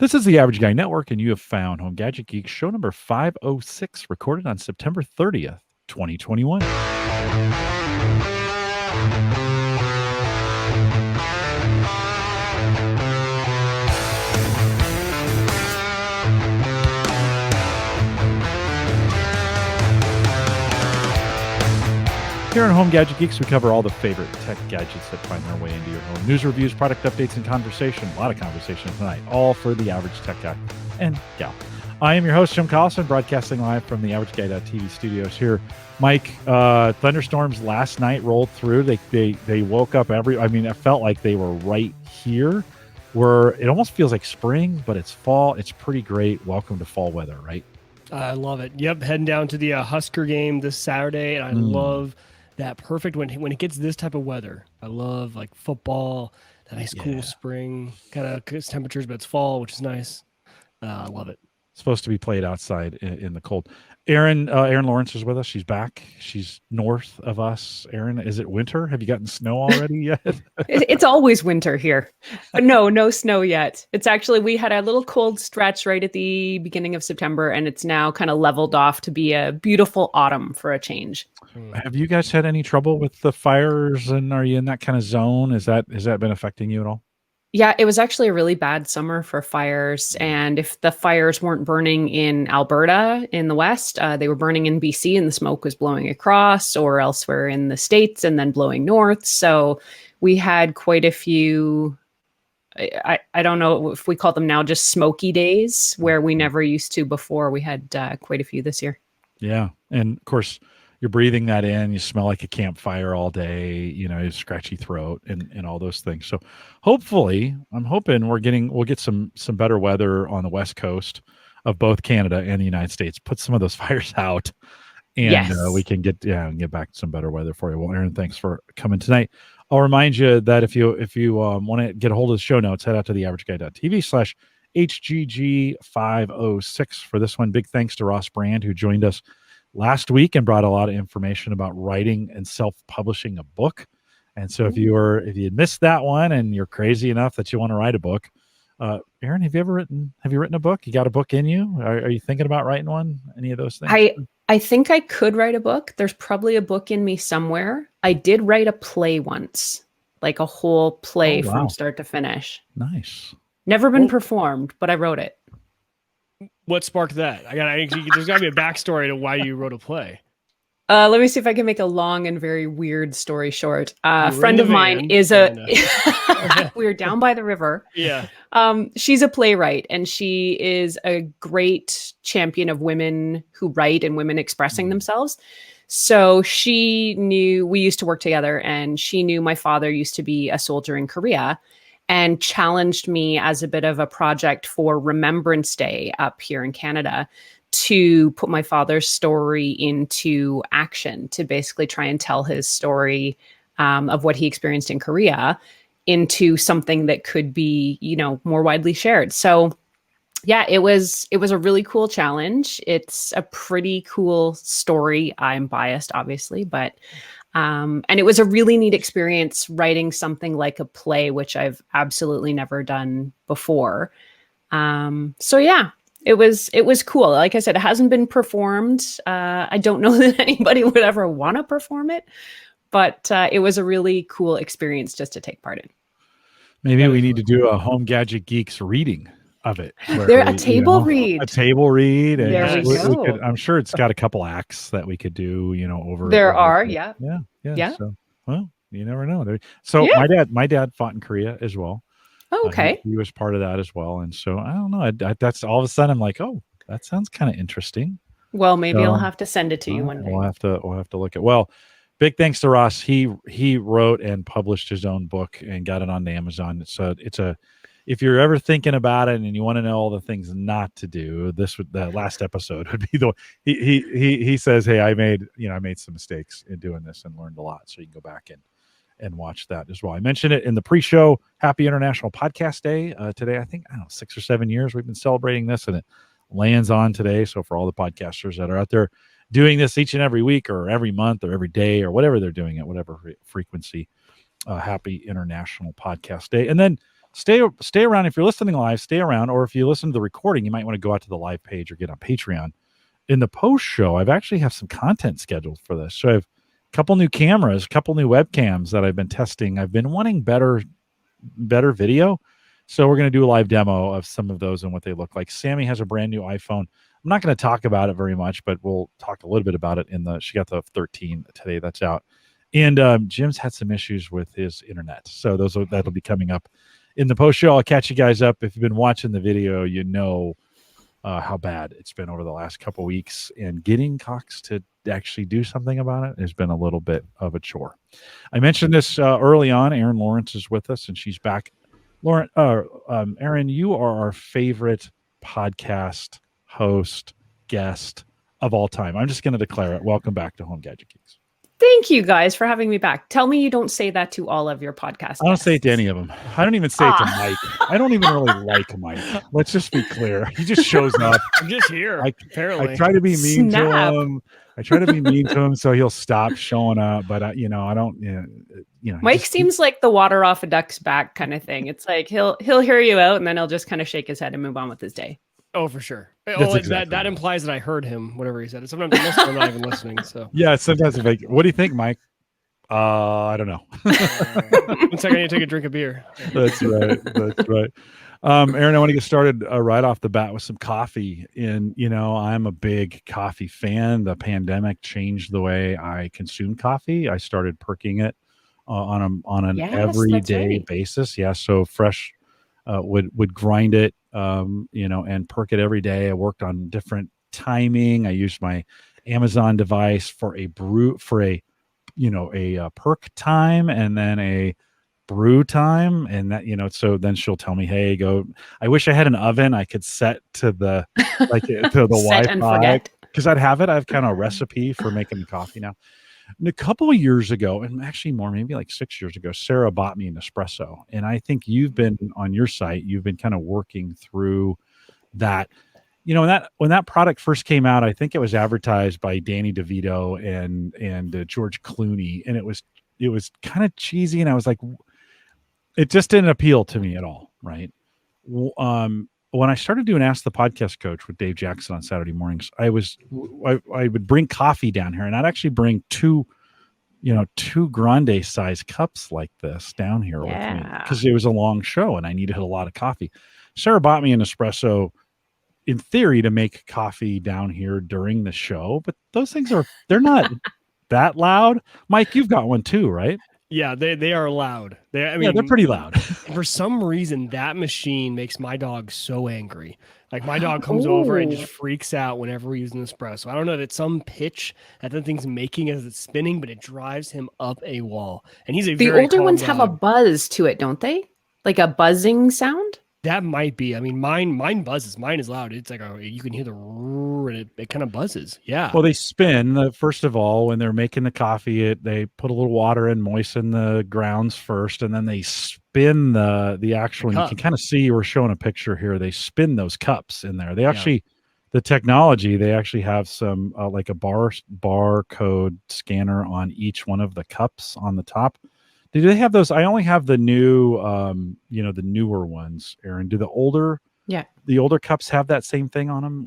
This is the Average Guy Network, and you have found Home Gadget Geeks show number 506, recorded on September 30th, 2021. Here on Home Gadget Geeks, we cover all the favorite tech gadgets that find their way into your home. News, reviews, product updates, and conversation. A lot of conversation tonight, all for the average tech guy and gal. I am your host, Jim Collison, broadcasting live from the AverageGuy.tv studios here. Mike, thunderstorms last night rolled through. They woke up it felt like they were right here, where it almost feels like spring, but it's fall. It's pretty great. Welcome to fall weather, right? I love it. Yep, heading down to the Husker game this Saturday, and I love that perfect when it gets this type of weather. I love like football, that nice cool spring kind of temperatures, but it's fall, which is nice. I love it. It's supposed to be played outside in the cold. Erin Lawrence is with us. She's back. She's north of us. Erin, is it winter? Have you gotten snow already yet? It's always winter here. But no snow yet. It's actually, we had a little cold stretch right at the beginning of September, and it's now kind of leveled off to be a beautiful autumn for a change. Have you guys had any trouble with the fires, and are you in that kind of zone? Has that been affecting you at all? Yeah, it was actually a really bad summer for fires. And if the fires weren't burning in Alberta in the west, they were burning in BC and the smoke was blowing across, or elsewhere in the States and then blowing north. So we had quite a few, I don't know if we call them now just smoky days, where we never used to before. We had quite a few this year. Yeah. And of course, you're breathing that in, you smell like a campfire all day, you scratchy throat and all those things. So hopefully, I'm hoping we'll get some better weather on the West Coast of both Canada and the United States, put some of those fires out, and we can get back to some better weather for you. Well, Erin, thanks for coming tonight. I'll remind you that if you want to get a hold of the show notes, head out to theaverageguy.tv/HGG506 for this one. Big thanks to Ross Brand, who joined us last week and brought a lot of information about writing and self-publishing a book. And so if you had missed that one and you're crazy enough that you want to write a book, Erin, have you written a book? You got a book in you? Are you thinking about writing one? Any of those things? I think I could write a book. There's probably a book in me somewhere. I did write a play once, like a whole play from start to finish. Nice. Never been performed, but I wrote it. What sparked that? There's got to be a backstory to why you wrote a play. Let me see if I can make a long and very weird story short. A friend of mine is we're down by the river. Yeah. She's a playwright, and she is a great champion of women who write and women expressing themselves. So she knew, we used to work together, and she knew my father used to be a soldier in Korea, and challenged me as a bit of a project for Remembrance Day up here in Canada to put my father's story into action, to basically try and tell his story of what he experienced in Korea into something that could be, more widely shared. So yeah, it was a really cool challenge. It's a pretty cool story. I'm biased, obviously, but and it was a really neat experience writing something like a play, which I've absolutely never done before. So yeah, it was cool. Like I said, it hasn't been performed. I don't know that anybody would ever want to perform it, but it was a really cool experience just to take part in. Maybe we need to do a Home Gadget Geeks reading of it. A table read. A table read. And there we go. I'm sure it's got a couple acts that we could do, over. There are, yeah. So, well, you never know. So my dad fought in Korea as well. Oh, okay. He was part of that as well. And so I don't know. That's all of a sudden I'm like, oh, that sounds kind of interesting. Well, maybe I'll have to send it to you one day. We'll have to look at. Well, big thanks to Ross. He wrote and published his own book and got it on Amazon. So if you're ever thinking about it and you want to know all the things not to do, the last episode would be the one. He says, hey, I made some mistakes in doing this and learned a lot. So you can go back and watch that as well. I mentioned it in the pre-show. Happy International Podcast Day today. I think 6 or 7 years we've been celebrating this, and it lands on today. So for all the podcasters that are out there doing this each and every week or every month or every day or whatever they're doing at whatever frequency, happy International Podcast Day. And then stay around. If you're listening live, stay around. Or if you listen to the recording, you might want to go out to the live page or get on Patreon. In the post show, I've actually have some content scheduled for this. So I have a couple new cameras, a couple new webcams that I've been testing. I've been wanting better video. So we're going to do a live demo of some of those and what they look like. Sammy has a brand new iPhone. I'm not going to talk about it very much, but we'll talk a little bit about it she got the 13 today that's out. And Jim's had some issues with his internet. So that'll be coming up in the post show. I'll catch you guys up. If you've been watching the video, you know how bad it's been over the last couple weeks, and getting Cox to actually do something about it has been a little bit of a chore. I mentioned this early on. Erin Lawrence is with us, and she's back. Erin, you are our favorite podcast host guest of all time. I'm just going to declare it. Welcome back to Home Gadget Geeks. Thank you guys for having me back. Tell me you don't say that to all of your podcasts. I don't say it to any of them. I don't even say it to Mike. I don't even really like Mike. Let's just be clear. He just shows up. I'm just here. Apparently, I try to be mean to him. So he'll stop showing up. But I don't. Mike seems like the water off a duck's back kind of thing. It's like he'll hear you out, and then he'll just kind of shake his head and move on with his day. Oh, for sure. That implies that I heard him, whatever he said. Sometimes I'm not even listening. So yeah, sometimes I'm like, what do you think, Mike? I don't know. 1 second, I need to take a drink of beer. That's right. Erin, I want to get started right off the bat with some coffee. And, I'm a big coffee fan. The pandemic changed the way I consume coffee. I started perking it on an everyday basis. Yeah. So fresh would grind it, and perk it every day. I worked on different timing. I used my Amazon device for a perk time and then a brew time, and that so then she'll tell me, hey, go. I wish I had an oven I could set to the to the Wi-Fi, because I'd have kind of a recipe for making the coffee now. And a couple of years ago, and actually more, maybe like 6 years ago, Sarah bought me an Nespresso, and I think you've been on your site, you've been kind of working through that. When that product first came out, I think it was advertised by Danny DeVito and George Clooney, and it was kind of cheesy, and I was like, it just didn't appeal to me at all, right? When I started doing Ask the Podcast Coach with Dave Jackson on Saturday mornings, I would bring coffee down here, and I'd actually bring two grande size cups like this down here with me, because it was a long show and I needed a lot of coffee. Sarah bought me an espresso in theory to make coffee down here during the show, but those things they're not that loud. Mike, you've got one too, right? Yeah, they are loud. They're pretty loud. For some reason, that machine makes my dog so angry. Like, my dog comes over and just freaks out whenever we use an espresso. I don't know if it's some pitch that the thing's making as it's spinning, but it drives him up a wall. And he's the older ones have a buzz to it, don't they? Like a buzzing sound. That might be. I mean, mine buzzes. Mine is loud. It's like you can hear the roar, and it kind of buzzes. Yeah. Well, they spin. First of all, when they're making the coffee, they put a little water in, moisten the grounds first, and then they spin the actual. You can kind of see, we're showing a picture here. They spin those cups in there. They actually, the technology, they actually have some like a barcode scanner on each one of the cups on the top. Do they have those? I only have the new, the newer ones, Erin. Do the older cups have that same thing on them?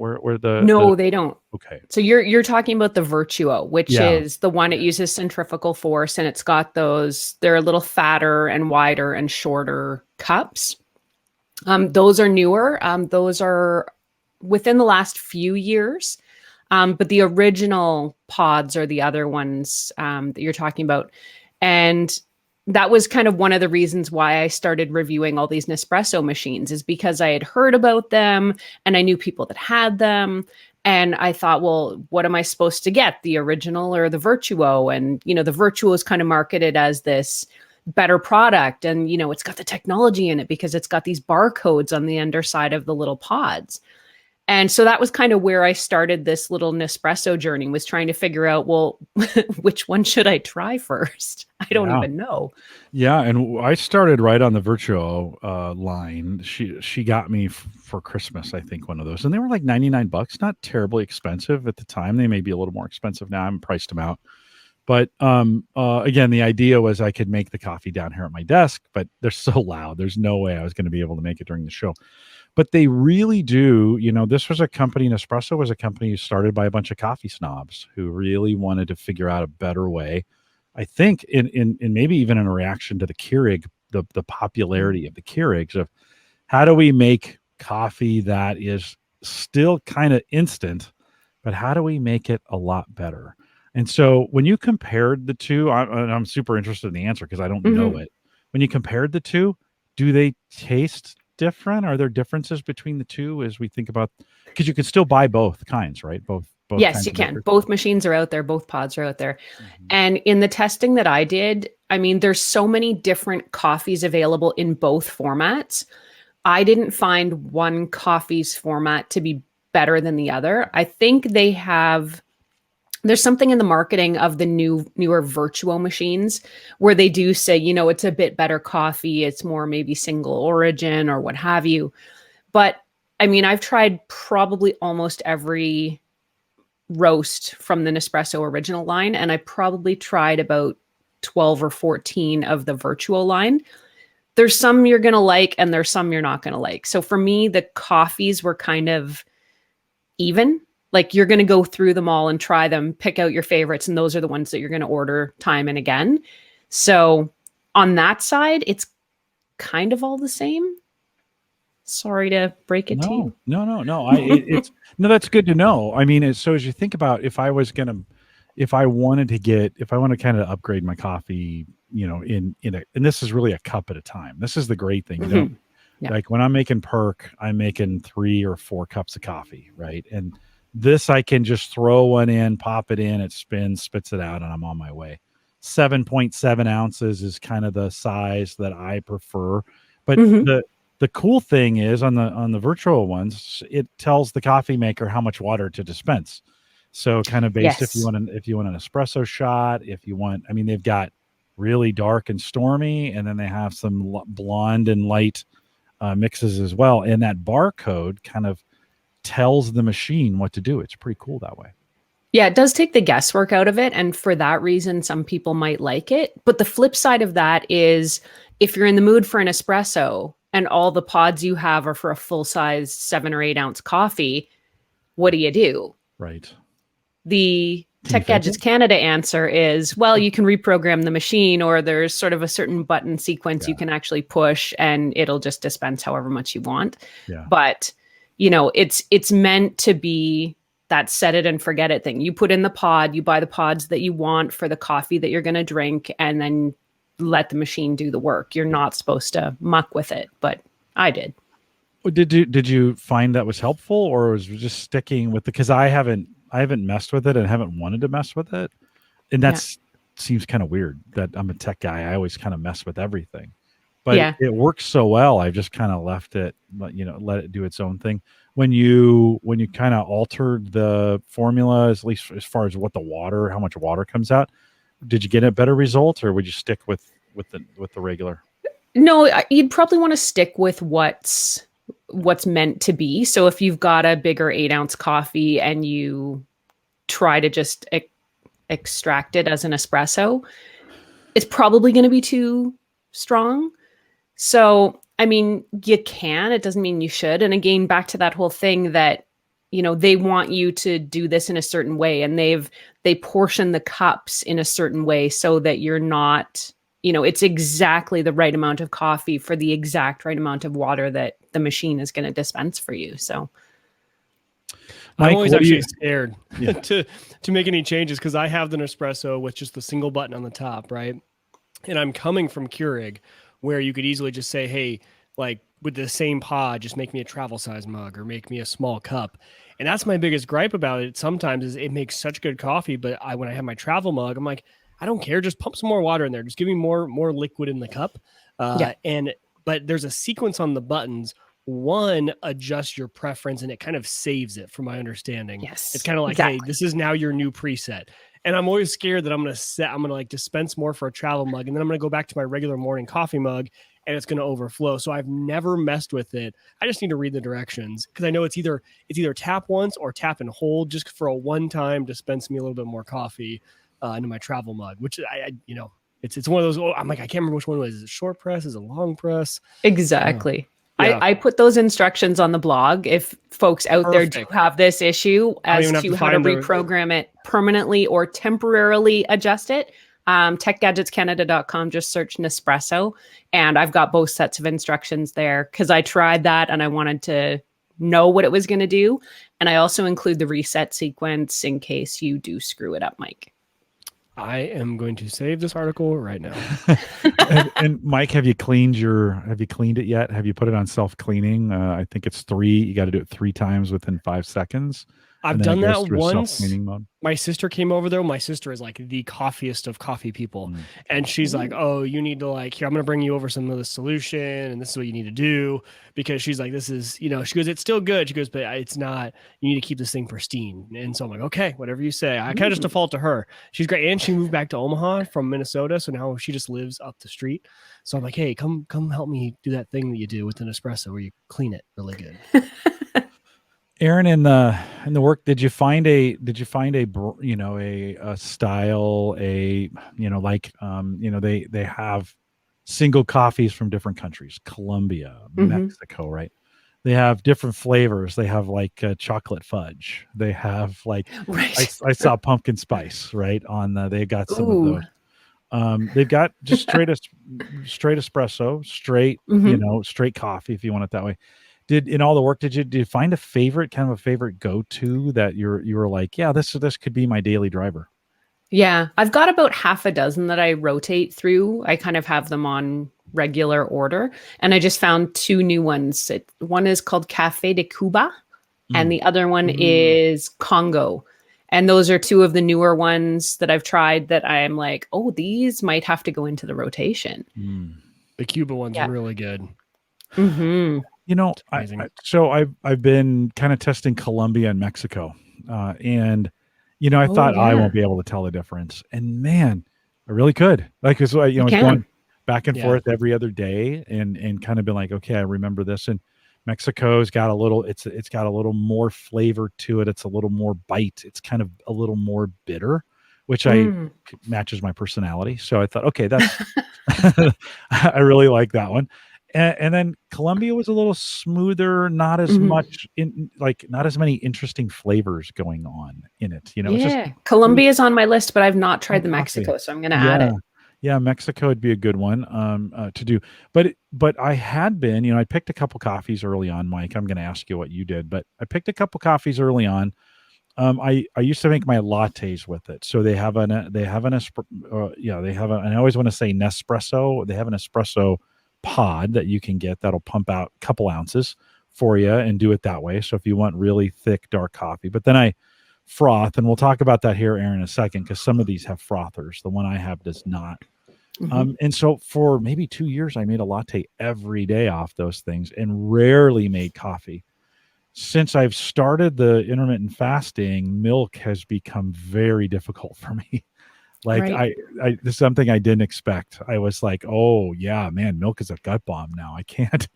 They don't. Okay. So you're talking about the Virtuo, which is the one that uses centrifugal force, and it's got they're a little fatter and wider and shorter cups. Those are newer. Those are within the last few years. But the original pods are the other ones that you're talking about. And that was kind of one of the reasons why I started reviewing all these Nespresso machines, is because I had heard about them and I knew people that had them. And I thought, well, what am I supposed to get? The original or the Virtuo? And, the Virtuo is kind of marketed as this better product. And, it's got the technology in it because it's got these barcodes on the underside of the little pods. And so that was kind of where I started this little Nespresso journey, was trying to figure out, well, which one should I try first? I don't even know. Yeah. And I started right on the Virtuo line. She got me for Christmas, I think, one of those. And they were like $99, not terribly expensive at the time. They may be a little more expensive now. I haven't priced them out. But again, the idea was I could make the coffee down here at my desk, but they're so loud. There's no way I was going to be able to make it during the show. But they really do. This was a company, Nespresso was a company started by a bunch of coffee snobs who really wanted to figure out a better way. I think in maybe even in a reaction to the Keurig, the popularity of the Keurigs, of how do we make coffee that is still kind of instant, but how do we make it a lot better? And so when you compared the two, I'm super interested in the answer because I don't know it. When you compared the two, do they taste different? Are there differences between the two as we think about, because you can still buy both kinds, right? Both Yes, kinds you of can. makers. Both machines are out there. Both pods are out there. And in the testing that I did, I mean, there's so many different coffees available in both formats. I didn't find one coffee's format to be better than the other. I think there's something in the marketing of the newer Virtuo machines where they do say, it's a bit better coffee. It's more maybe single origin or what have you. But I mean, I've tried probably almost every roast from the Nespresso original line, and I probably tried about 12 or 14 of the Virtuo line. There's some you're going to like, and there's some you're not going to like. So for me, the coffees were kind of even. Like, you're going to go through them all and try them, pick out your favorites, and those are the ones that you're going to order time and again. So on that side, it's kind of all the same. Sorry to break it to you. No. It's no, that's good to know. I mean, so as you think about if I wanted to kind of upgrade my coffee, and this is really a cup at a time. This is the great thing. Yeah. Like when I'm making perk, I'm making 3 or 4 cups of coffee, right? And this I can just throw one in, pop it in, it spins, spits it out, and I'm on my way. 7.7 ounces is kind of the size that I prefer. But the cool thing is on the virtual ones, it tells the coffee maker how much water to dispense. So kind of based if you want an espresso shot, if you want, I mean, they've got really dark and stormy, and then they have some blonde and light mixes as well. And that barcode kind of tells the machine what to do. It's pretty cool that way. Yeah, it does take the guesswork out of it. And for that reason, some people might like it. But the flip side of that is if you're in the mood for an espresso and all the pods you have are for a full size 7 or 8 ounce coffee, what do? Right. The Tech Gadgets Canada answer is, well, you can reprogram the machine, or there's sort of a certain button sequence you can actually push and it'll just dispense however much you want. Yeah. But, it's meant to be that set it and forget it thing. You put in the pod, you buy the pods that you want for the coffee that you're going to drink, and then let the machine do the work. You're not supposed to muck with it, but I did. Did you find that was helpful, or was it just sticking with because I haven't messed with it and haven't wanted to mess with it, and seems kind of weird that I'm a tech guy. I always kind of mess with everything, but it works so well. I've just kind of left it, let it do its own thing. When you kind of altered the formula, at least as far as how much water comes out, did you get a better result, or would you stick with the regular? No, you'd probably want to stick with what's meant to be. So if you've got a bigger 8 ounce coffee and you try to just extract it as an espresso, it's probably going to be too strong. So, I mean, you can, it doesn't mean you should. And again, back to that whole thing that, they want you to do this in a certain way, and they portion the cups in a certain way so that you're not, it's exactly the right amount of coffee for the exact right amount of water that the machine is going to dispense for you. So I'm always actually scared to make any changes because I have the Nespresso with just the single button on the top, right? And I'm coming from Keurig, where you could easily just say, hey, like with the same pod, just make me a travel size mug or make me a small cup. And that's my biggest gripe about it sometimes is it makes such good coffee, but when I have my travel mug, I'm like, I don't care. Just pump some more water in there. Just give me more liquid in the cup. But there's a sequence on the buttons. One, adjust your preference, and it kind of saves it from my understanding. Yes, it's kind of like, hey, this is now your new preset. And I'm always scared that I'm going to like dispense more for a travel mug. And then I'm going to go back to my regular morning coffee mug and it's going to overflow. So I've never messed with it. I just need to read the directions because I know it's either tap once or tap and hold just for a one time dispense me a little bit more coffee. into my travel mug, which it's one of those. I'm like, I can't remember which one it was. Is it short press? Is it long press? Exactly. Yeah. I put those instructions on the blog if folks out there do have this issue as to how to reprogram it permanently or temporarily adjust it. techgadgetscanada.com, just search Nespresso, and I've got both sets of instructions there because I tried that and I wanted to know what it was going to do. And I also include the reset sequence in case you do screw it up, Mike. I am going to save this article right now. and Mike, have you cleaned it yet? Have you put it on self-cleaning? I think it's 3. You got to do it 3 times within 5 seconds. I've done that once. Self-cleaning mode. My sister came over though. My sister is like the coffeeiest of coffee people. And she's like, oh, you need to here, I'm going to bring you over some of the solution and this is what you need to do, because she's like, this is, she goes, it's still good. She goes, but it's not, you need to keep this thing pristine. And so I'm like, okay, whatever you say. I kind of just default to her. She's great. And she moved back to Omaha from Minnesota. So now she just lives up the street. So I'm like, hey, come help me do that thing that you do with an espresso where you clean it really good. Erin, in the work, did you find a style, they have single coffees from different countries, Colombia, Mexico, right? They have different flavors. They have chocolate fudge. They have I saw pumpkin spice, right? They got some of those. They've got just straight espresso, straight coffee, if you want it that way. In all the work, did you find a favorite go-to that you were like, yeah, this could be my daily driver? Yeah, I've got about half a dozen that I rotate through. I kind of have them on regular order, and I just found 2 new ones. One is called Café de Cuba, and the other one is Congo. And those are 2 of the newer ones that I've tried that I am like, oh, these might have to go into the rotation. The Cuba one's really good. Mm-hmm. I've been kind of testing Colombia and Mexico, and I thought I won't be able to tell the difference, and man, I really could. It's going back and forth every other day, and kind of been like, okay, I remember this. And Mexico's got a little, it's got a little more flavor to it. It's a little more bite. It's kind of a little more bitter, which matches my personality. So I thought, okay, that's I really like that one. And then Colombia was a little smoother, not as much not as many interesting flavors going on in it. Colombia is on my list, but I've not tried the Mexico, so I'm going to add it. Yeah, Mexico would be a good one to do. But I had been, I picked a couple coffees early on, Mike. I'm going to ask you what you did, but I picked a couple coffees early on. I used to make my lattes with it. So they have and I always want to say Nespresso. They have an espresso pod that you can get that'll pump out a couple ounces for you and do it that way. So if you want really thick, dark coffee, but then I froth, and we'll talk about that here, Erin, in a second, because some of these have frothers. The one I have does not. And so for maybe 2 years, I made a latte every day off those things and rarely made coffee. Since I've started the intermittent fasting, milk has become very difficult for me. I this is something I didn't expect. I was like, oh yeah, man, milk is a gut bomb now. I can't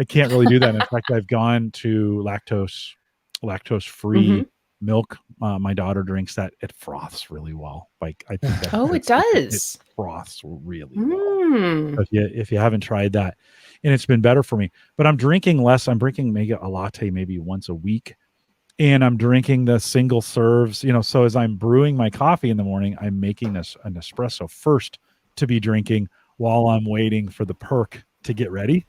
really do that. In fact, I've gone to lactose free milk. My daughter drinks that. It froths really well. I think it does. It froths really well. So if you haven't tried that, and it's been better for me. But I'm drinking less. I'm drinking maybe a latte maybe once a week. And I'm drinking the single serves, so as I'm brewing my coffee in the morning, I'm making an espresso first to be drinking while I'm waiting for the perk to get ready.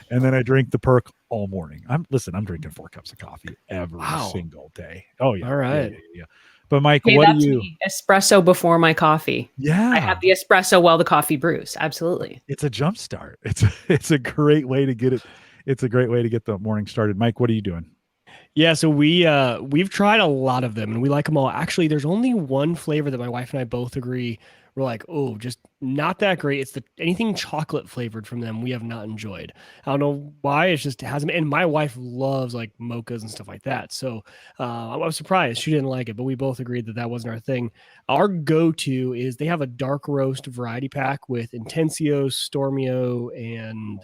And then I drink the perk all morning. I'm drinking 4 cups of coffee every single day. Oh yeah. All right. Yeah. But Mike, what do you? Me. Espresso before my coffee. Yeah. I have the espresso while the coffee brews. Absolutely. It's a jump start. It's a great way to get it. It's a great way to get the morning started. Mike, what are you doing? Yeah, so we've tried a lot of them and we like them all. Actually, there's only one flavor that my wife and I both agree we're like, oh, just not that great. It's anything chocolate flavored from them we have not enjoyed. I don't know why. It hasn't. And my wife loves like mochas and stuff like that. So I was surprised she didn't like it, but we both agreed that wasn't our thing. Our go-to is they have a dark roast variety pack with Intensio, Stormio, and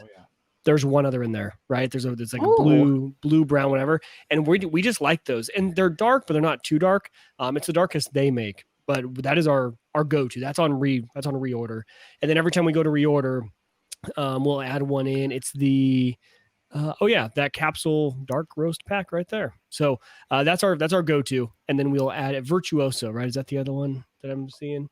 there's one other in there, right? There's like a blue, brown, whatever. And we just like those. And they're dark, but they're not too dark. It's the darkest they make. but that is our go-to. That's on reorder. And then every time we go to reorder, we'll add one in. It's the that capsule dark roast pack right there. So that's our go-to. And then we'll add a Virtuoso, right? Is that the other one that I'm seeing?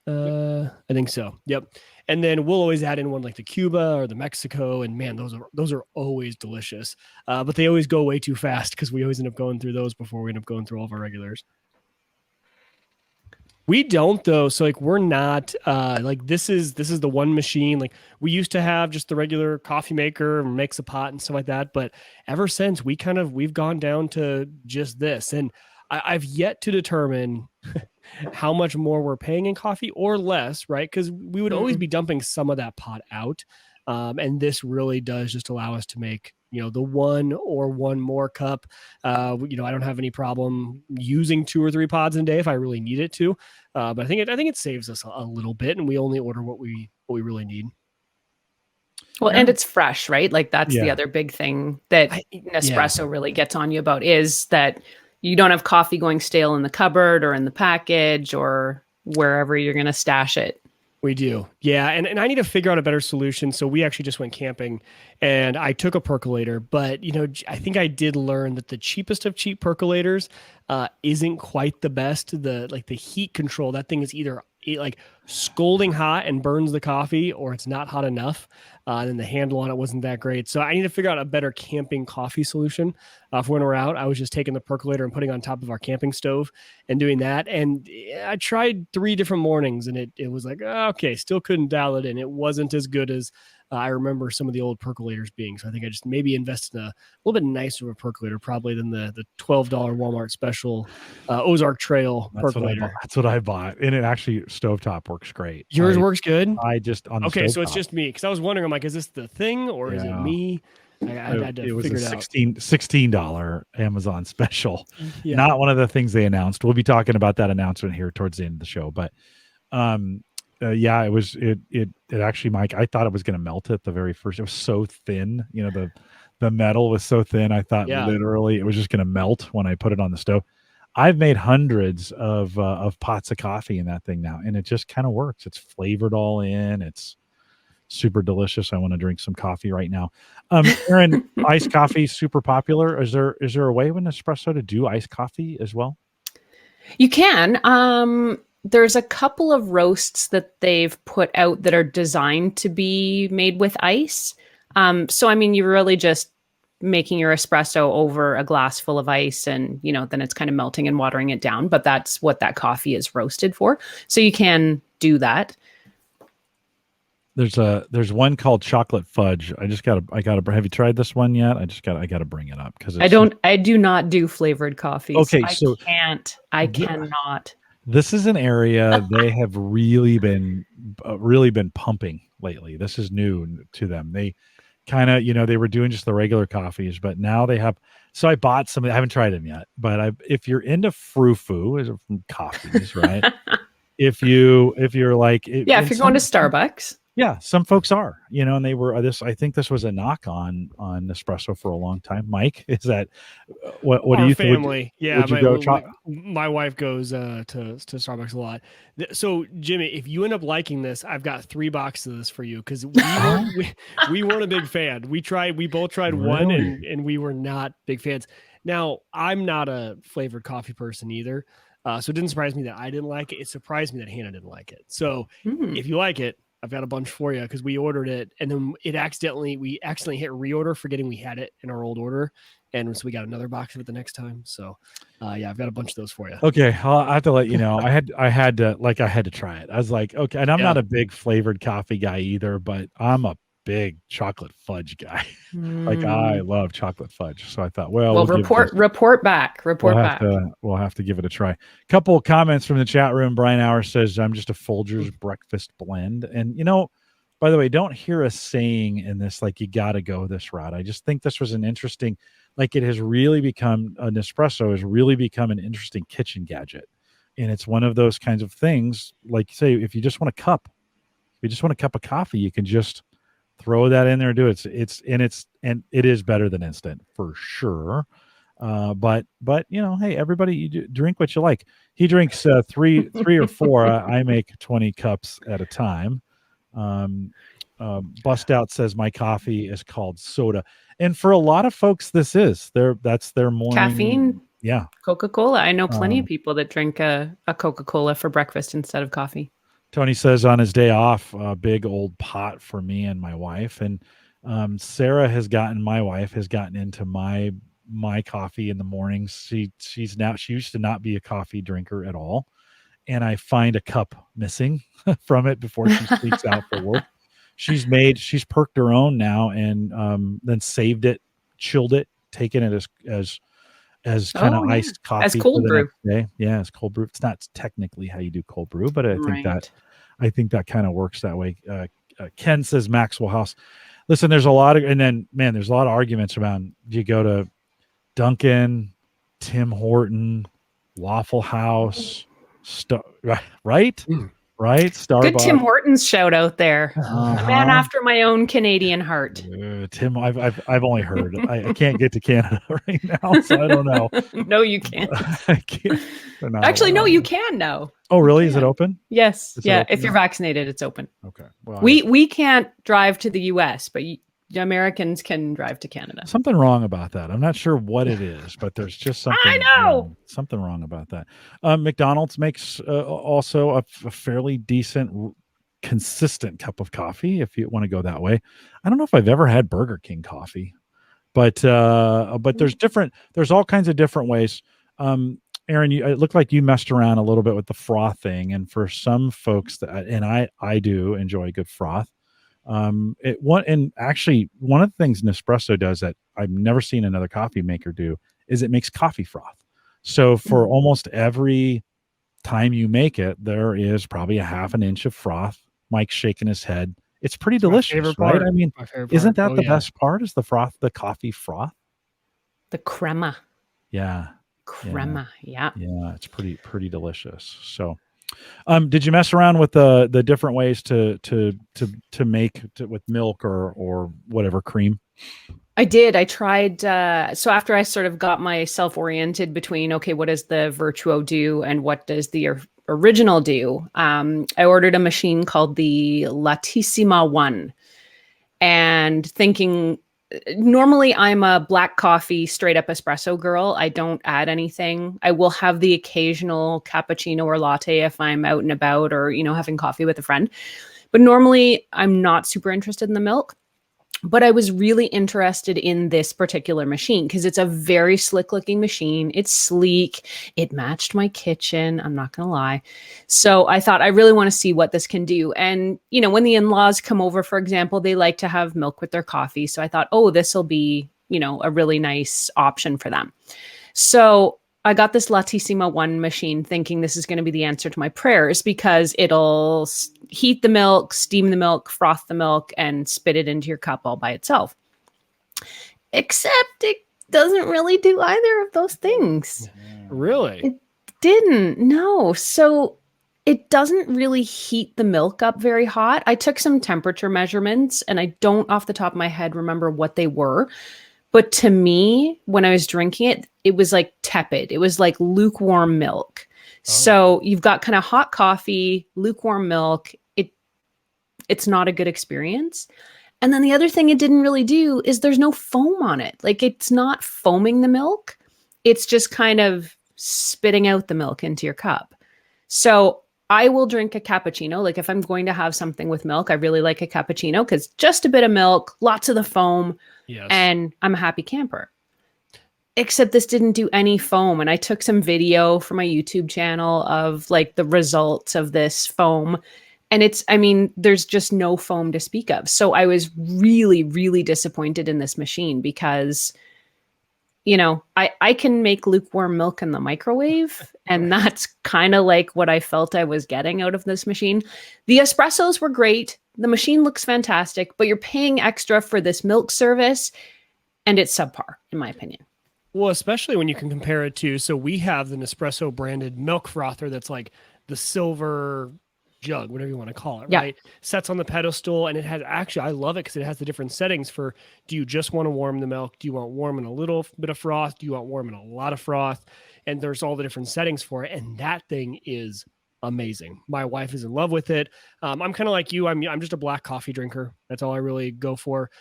I think so. Yep. And then we'll always add in one like the Cuba or the Mexico. And man, those are always delicious. But they always go way too fast because we always end up going through those before we end up going through all of our regulars. We don't though. So like we're not like this is the one machine. Like we used to have just the regular coffee maker and makes a pot and stuff like that. But ever since we've gone down to just this. And I've yet to determine how much more we're paying in coffee or less, right? Because we would always be dumping some of that pot out. And this really does just allow us to make, the one or one more cup. I don't have any problem using 2 or 3 pods in a day if I really need it to. But I think it saves us a little bit, and we only order what we really need. Well, and it's fresh, right? Like that's the other big thing that Nespresso really gets on you about is that you don't have coffee going stale in the cupboard or in the package or wherever you're going to stash it. We do. Yeah. And I need to figure out a better solution. So we actually just went camping and I took a percolator, but I think I did learn that the cheapest of cheap percolators isn't quite the best. The heat control, that thing is either like scalding hot and burns the coffee or it's not hot enough. And then the handle on it wasn't that great. So I need to figure out a better camping coffee solution. For when we're out, I was just taking the percolator and putting it on top of our camping stove and doing that. And I tried 3 different mornings and it was like, okay, still couldn't dial it in. It wasn't as good as I remember some of the old percolators being. So I think I just maybe invested in a little bit nicer of a percolator probably than the $12 Walmart special Ozark Trail percolator. That's what I bought. And it actually stovetop works great. Yours works good? I just on the okay, stovetop. So it's just me because I was wondering, I'm like, is this the thing or is it me? I had to figure it out. $16 Amazon special. Yeah. Not one of the things they announced. We'll be talking about that announcement here towards the end of the show. But it actually, Mike, I thought it was going to melt at the very first. It was so thin. The metal was so thin. I thought literally it was just going to melt when I put it on the stove. I've made hundreds of pots of coffee in that thing now, and it just kind of works. It's flavored all in. It's super delicious. I want to drink some coffee right now. Erin, iced coffee super popular. Is there a way with Nespresso to do iced coffee as well? You can. There's a couple of roasts that they've put out that are designed to be made with ice. So I mean, you're really just making your espresso over a glass full of ice and, then it's kind of melting and watering it down, but that's what that coffee is roasted for. So you can do that. There's one called chocolate fudge. I gotta, have you tried this one yet? I gotta bring it up because I do not do flavored coffees. Okay. I cannot. This is an area they have really been pumping lately. This is new to them. They kind of, they were doing just the regular coffees, but now they have. So I bought some. I haven't tried them yet, but if you're into frou-frou, is from coffees, right? if you're like, if you're going to Starbucks. Yeah, some folks are, and they were I think this was a knock on Nespresso for a long time. Mike, is that what do you think? Family? My wife goes to Starbucks a lot. So Jimmy, if you end up liking this, I've got 3 boxes of this for you because we weren't a big fan. We both tried one and we were not big fans. Now I'm not a flavored coffee person either. So it didn't surprise me that I didn't like it. It surprised me that Hannah didn't like it. So if you like it, I've got a bunch for you because we ordered it and then we accidentally hit reorder, forgetting we had it in our old order. And so we got another box of it the next time. So I've got a bunch of those for you. Okay. I have to let you know, I had to try it. I was like, okay. And I'm not a big flavored coffee guy either, but I'm a big chocolate fudge guy. Like I love chocolate fudge. So I thought, we'll report back. We'll have to give it a try. Couple of comments from the chat room. Brian Hour says, I'm just a Folgers breakfast blend. And by the way, don't hear us saying in this, like, you got to go this route. I just think this was an interesting, like it has really become, Nespresso has really become an interesting kitchen gadget. And it's one of those kinds of things, like say, if you just want a cup of coffee, you can just throw that in there and do it. It is better than instant for sure. But hey, everybody, you drink what you like. He drinks three or four. I make 20 cups at a time. Bust Out says my coffee is called soda, and for a lot of folks, that's their morning. Caffeine. Yeah, Coca-Cola. I know plenty of people that drink a Coca-Cola for breakfast instead of coffee. Tony says on his day off, a big old pot for me and my wife. And my wife has gotten into my coffee in the mornings. She used to not be a coffee drinker at all. And I find a cup missing from it before she sleeps out for work. She's perked her own now and then saved it, chilled it, taken it as kind of iced coffee as cold brew. next day. Yeah, as cold brew. It's not technically how you do cold brew, but I think that kind of works that way. Ken says Maxwell House. Listen, there's a lot of arguments around. Do you go to Dunkin', Tim Horton, Waffle House, right? Right? Starbucks. Good Tim Hortons shout out there. Uh-huh. Man after my own Canadian heart. Tim, I've only heard. I can't get to Canada right now, so I don't know. No, you can't. I can't. Actually, no, you can now. Oh, really? Is it open? Yes. Is it open if you're vaccinated, it's open. Okay. Well, we can't drive to the U.S., but Americans can drive to Canada. Something wrong about that. I'm not sure what it is, but there's just something. I know something wrong about that. McDonald's makes also a fairly decent, consistent cup of coffee. If you want to go that way, I don't know if I've ever had Burger King coffee, but there's all kinds of different ways. Erin, it looked like you messed around a little bit with the froth thing, and for some folks I do enjoy good froth. Actually one of the things Nespresso does that I've never seen another coffee maker do is it makes coffee froth. So for almost every time you make it, there is probably a half an inch of froth. Mike's shaking his head. It's pretty delicious, right? I mean, isn't that the best part? Is the froth, the coffee froth? The crema. Yeah. Crema. Yeah. Yeah, it's pretty delicious. So did you mess around with the different ways to make with milk or whatever cream? I did. I tried. So after I sort of got myself oriented between, okay, what does the Virtuo do and what does the original do? I ordered a machine called the Latissima One, and thinking, normally I'm a black coffee, straight up espresso girl. I don't add anything. I will have the occasional cappuccino or latte if I'm out and about or, having coffee with a friend. But normally I'm not super interested in the milk. But I was really interested in this particular machine because it's a very slick looking machine. It's sleek. It matched my kitchen. I'm not going to lie. So I thought I really want to see what this can do. And, when the in-laws come over, for example, they like to have milk with their coffee. So I thought, this will be, a really nice option for them. So I got this Latissima One machine thinking this is going to be the answer to my prayers because it'll heat the milk, steam the milk, froth the milk, and spit it into your cup all by itself. Except it doesn't really do either of those things. Really? It didn't. No. So it doesn't really heat the milk up very hot. I took some temperature measurements and I don't off the top of my head remember what they were. But to me, when I was drinking it, it was like tepid. It was like lukewarm milk. Oh. So you've got kind of hot coffee, lukewarm milk. It's not a good experience. And then the other thing it didn't really do is there's no foam on it. Like it's not foaming the milk. It's just kind of spitting out the milk into your cup. So I will drink a cappuccino. Like if I'm going to have something with milk, I really like a cappuccino because just a bit of milk, lots of the foam, and I'm a happy camper. Except this didn't do any foam. And I took some video from my YouTube channel of like the results of this foam. And there's just no foam to speak of. So I was really, really disappointed in this machine because, I can make lukewarm milk in the microwave. And that's kind of like what I felt I was getting out of this machine. The espressos were great. The machine looks fantastic, but you're paying extra for this milk service. And it's subpar, in my opinion. Well, especially when you can compare it to, so we have the Nespresso branded milk frother that's like the silver jug, whatever you want to call it, Yeah. right? Sets on the pedestal, and it has actually, I love it because it has the different settings for, do you just want to warm the milk? Do you want warm and a little bit of froth? Do you want warm and a lot of froth? And there's all the different settings for it. And that thing is amazing. My wife is in love with it. I'm kind of like you. I'm just a black coffee drinker. That's all I really go for.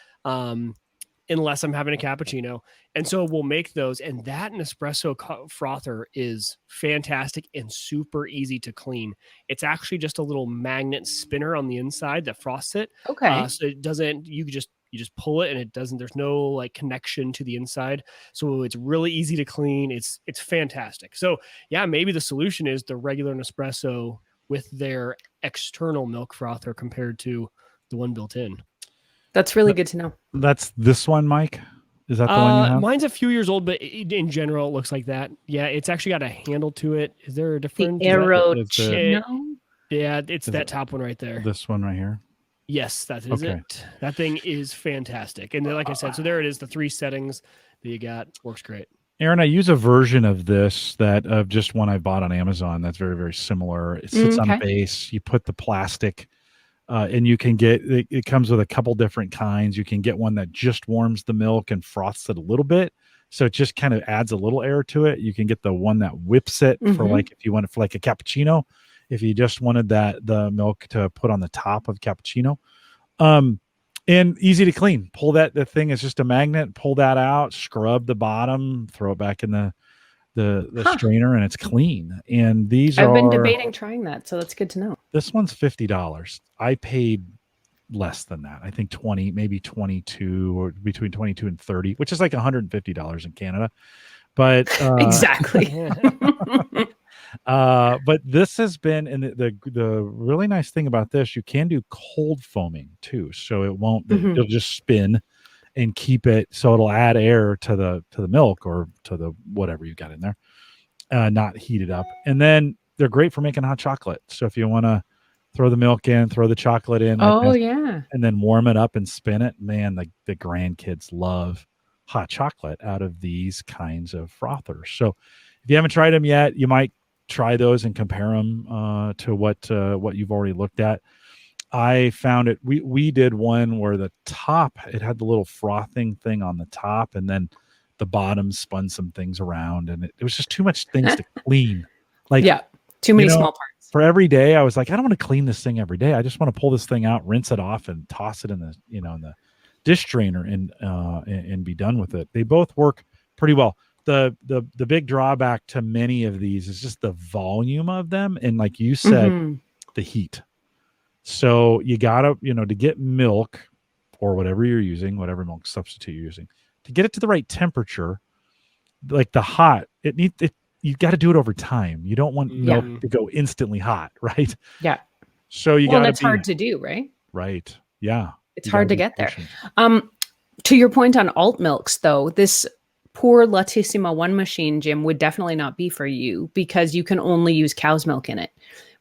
Unless I'm having a cappuccino. And so we'll make those. And that Nespresso frother is fantastic and super easy to clean. It's actually just a little magnet spinner on the inside that froths it. Okay. So it doesn't, you just pull it and it doesn't, there's no like connection to the inside. So it's really easy to clean. It's fantastic. So yeah, maybe the solution is the regular Nespresso with their external milk frother compared to the one built in. That's really good to know. That's this one, Mike? Is that the one you have? Mine's a few years old, but in general, it looks like that. Yeah, it's actually got a handle to it. Is there a difference? The arrow. Yeah, it's that top one right there. This one right here? Yes, that is it. That thing is fantastic. And then, like I said, so there it is. The 3 settings that you got works great. Aaron, I use a version of this of just one I bought on Amazon that's very, very similar. It sits on a base. You put the plastic, and you can get it comes with a couple different kinds. You can get one that just warms the milk and froths it a little bit. So it just kind of adds a little air to it. You can get the one that whips it for like if you want it for like a cappuccino. If you just wanted the milk to put on the top of cappuccino. And easy to clean. Pull the thing is just a magnet, pull that out, scrub the bottom, throw it back in the strainer, and it's clean. And I've been debating trying that, so that's good to know. This one's $50. I paid less than that. I think 20, maybe 22, or between 22 and 30, which is like $150 in Canada. But exactly. But this has been, and the really nice thing about this, you can do cold foaming too, so it won't. It'll just spin and keep it, so it'll add air to the milk or to the whatever you got in there, not heat it up. And then they're great for making hot chocolate. So if you want to throw the milk in, throw the chocolate in, and then warm it up and spin it, man, the grandkids love hot chocolate out of these kinds of frothers. So if you haven't tried them yet, you might try those and compare them to what you've already looked at. I found it. We did one where the top, it had the little frothing thing on the top, and then the bottom spun some things around, and it was just too much things to clean. Like, too many small parts. For every day, I was like, I don't want to clean this thing every day. I just want to pull this thing out, rinse it off, and toss it in the in the dish drainer and be done with it. They both work pretty well. The big drawback to many of these is just the volume of them, and like you said, the heat. So you gotta, to get milk or whatever you're using, whatever milk substitute you're using, to get it to the right temperature, like the hot, you got to do it over time. You don't want milk to go instantly hot, right? Yeah. So you got to. That's hard to do, right? Right. Yeah. It's hard to get there. To your point on alt milks, though, this poor Latissima 1 machine, Jim, would definitely not be for you because you can only use cow's milk in it,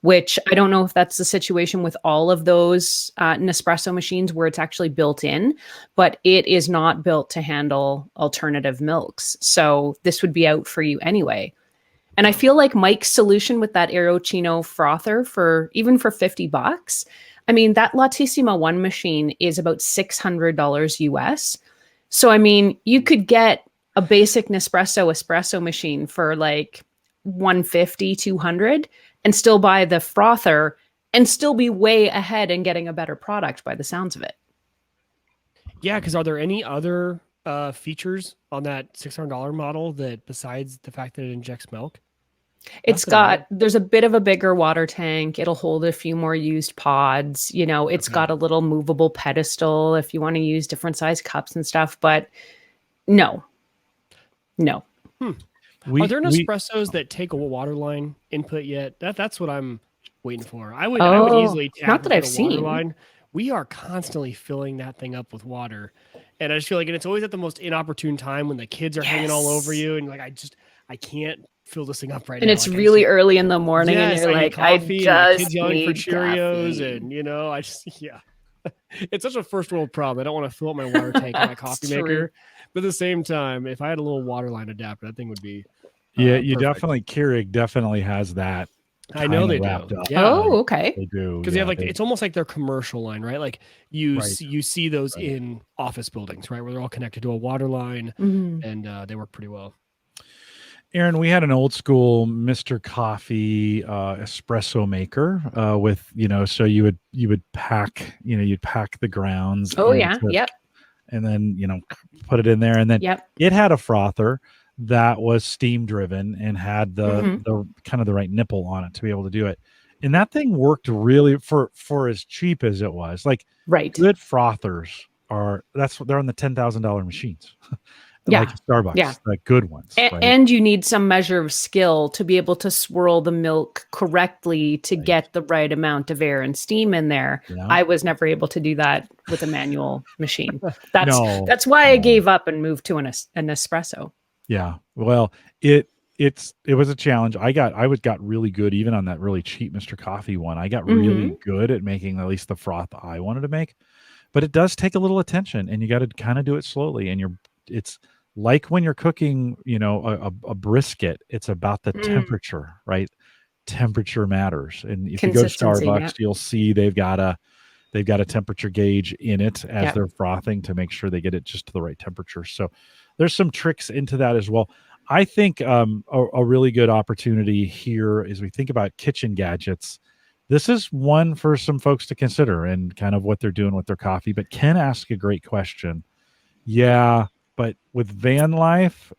which I don't know if that's the situation with all of those Nespresso machines where it's actually built in, but it is not built to handle alternative milks. So this would be out for you anyway. And I feel like Mike's solution with that Aerochino frother for $50, I mean, that Latissima 1 machine is about $600 US. So, I mean, you could get a basic Nespresso espresso machine for like $150, $200 and still buy the frother and still be way ahead and getting a better product by the sounds of it. Yeah, because are there any other features on that $600 model that besides the fact that it injects milk? There's a bit of a bigger water tank. It'll hold a few more used pods. It's got a little movable pedestal if you want to use different size cups and stuff, but no. Are there Nespressos that take a water line input yet? That's what I'm waiting for. I would easily tap not that I've seen. water line. We are constantly filling that thing up with water. And I just feel like, and it's always at the most inopportune time when the kids are hanging all over you. And like, I can't fill this thing up right now. And it's really early in the morning and you're like, I just kids yelling for need Cheerios coffee. and it's such a first world problem. I don't want to fill up my water tank in my coffee maker. But at the same time, if I had a little water line adapter, that thing would be you perfect. Definitely, Keurig definitely has that I know they do. wrapped up. Yeah. Oh, okay. They do. Because they have it's almost like their commercial line, right? Like you see those in office buildings, right, where they're all connected to a water line, and they work pretty well. Erin, we had an old school Mr. Coffee espresso maker with, so you would pack, you'd pack the grounds. Oh yeah, yep. And then, put it in there, and then it had a frother that was steam driven and had the kind of the right nipple on it to be able to do it. And that thing worked really for as cheap as it was. Like good frothers they're on the $10,000 machines. Like Starbucks, like good ones. And you need some measure of skill to be able to swirl the milk correctly to get the right amount of air and steam in there. Yeah. I was never able to do that with a manual machine. That's why I gave up and moved to an Nespresso. Yeah. Well, it was a challenge. I got really good even on that really cheap Mr. Coffee one. I got really good at making at least the froth I wanted to make. But it does take a little attention, and you got to kind of do it slowly, and it's like when you're cooking, a brisket, it's about the temperature, right? Temperature matters. And if you go to Starbucks, you'll see they've got a temperature gauge in it as they're frothing to make sure they get it just to the right temperature. So there's some tricks into that as well. I think a really good opportunity here as we think about kitchen gadgets. This is one for some folks to consider and kind of what they're doing with their coffee. But Ken asked a great question. Yeah. But with van life,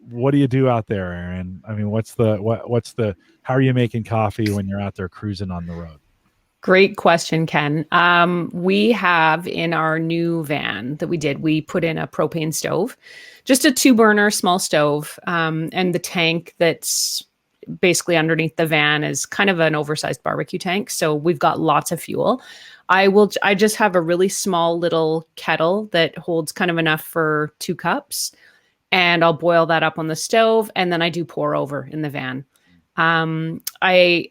what do you do out there, Erin? I mean, how are you making coffee when you're out there cruising on the road? Great question, Ken. We have in our new van that we put in a propane stove, just a 2-burner small stove. And the tank that's basically underneath the van is kind of an oversized barbecue tank. So we've got lots of fuel. I just have a really small little kettle that holds kind of enough for 2 cups, and I'll boil that up on the stove, and then I do pour over in the van. My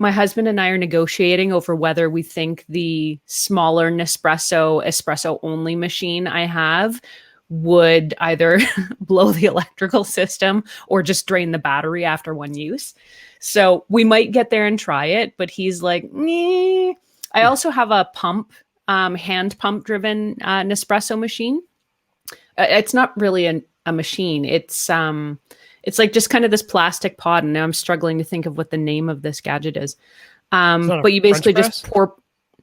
husband and I are negotiating over whether we think the smaller Nespresso espresso only machine I have would either blow the electrical system or just drain the battery after one use. So we might get there and try it, but he's like, meh. I also have a hand pump driven Nespresso machine. It's not really a machine. It's like just kind of this plastic pod. And now I'm struggling to think of what the name of this gadget is. But you basically just pour.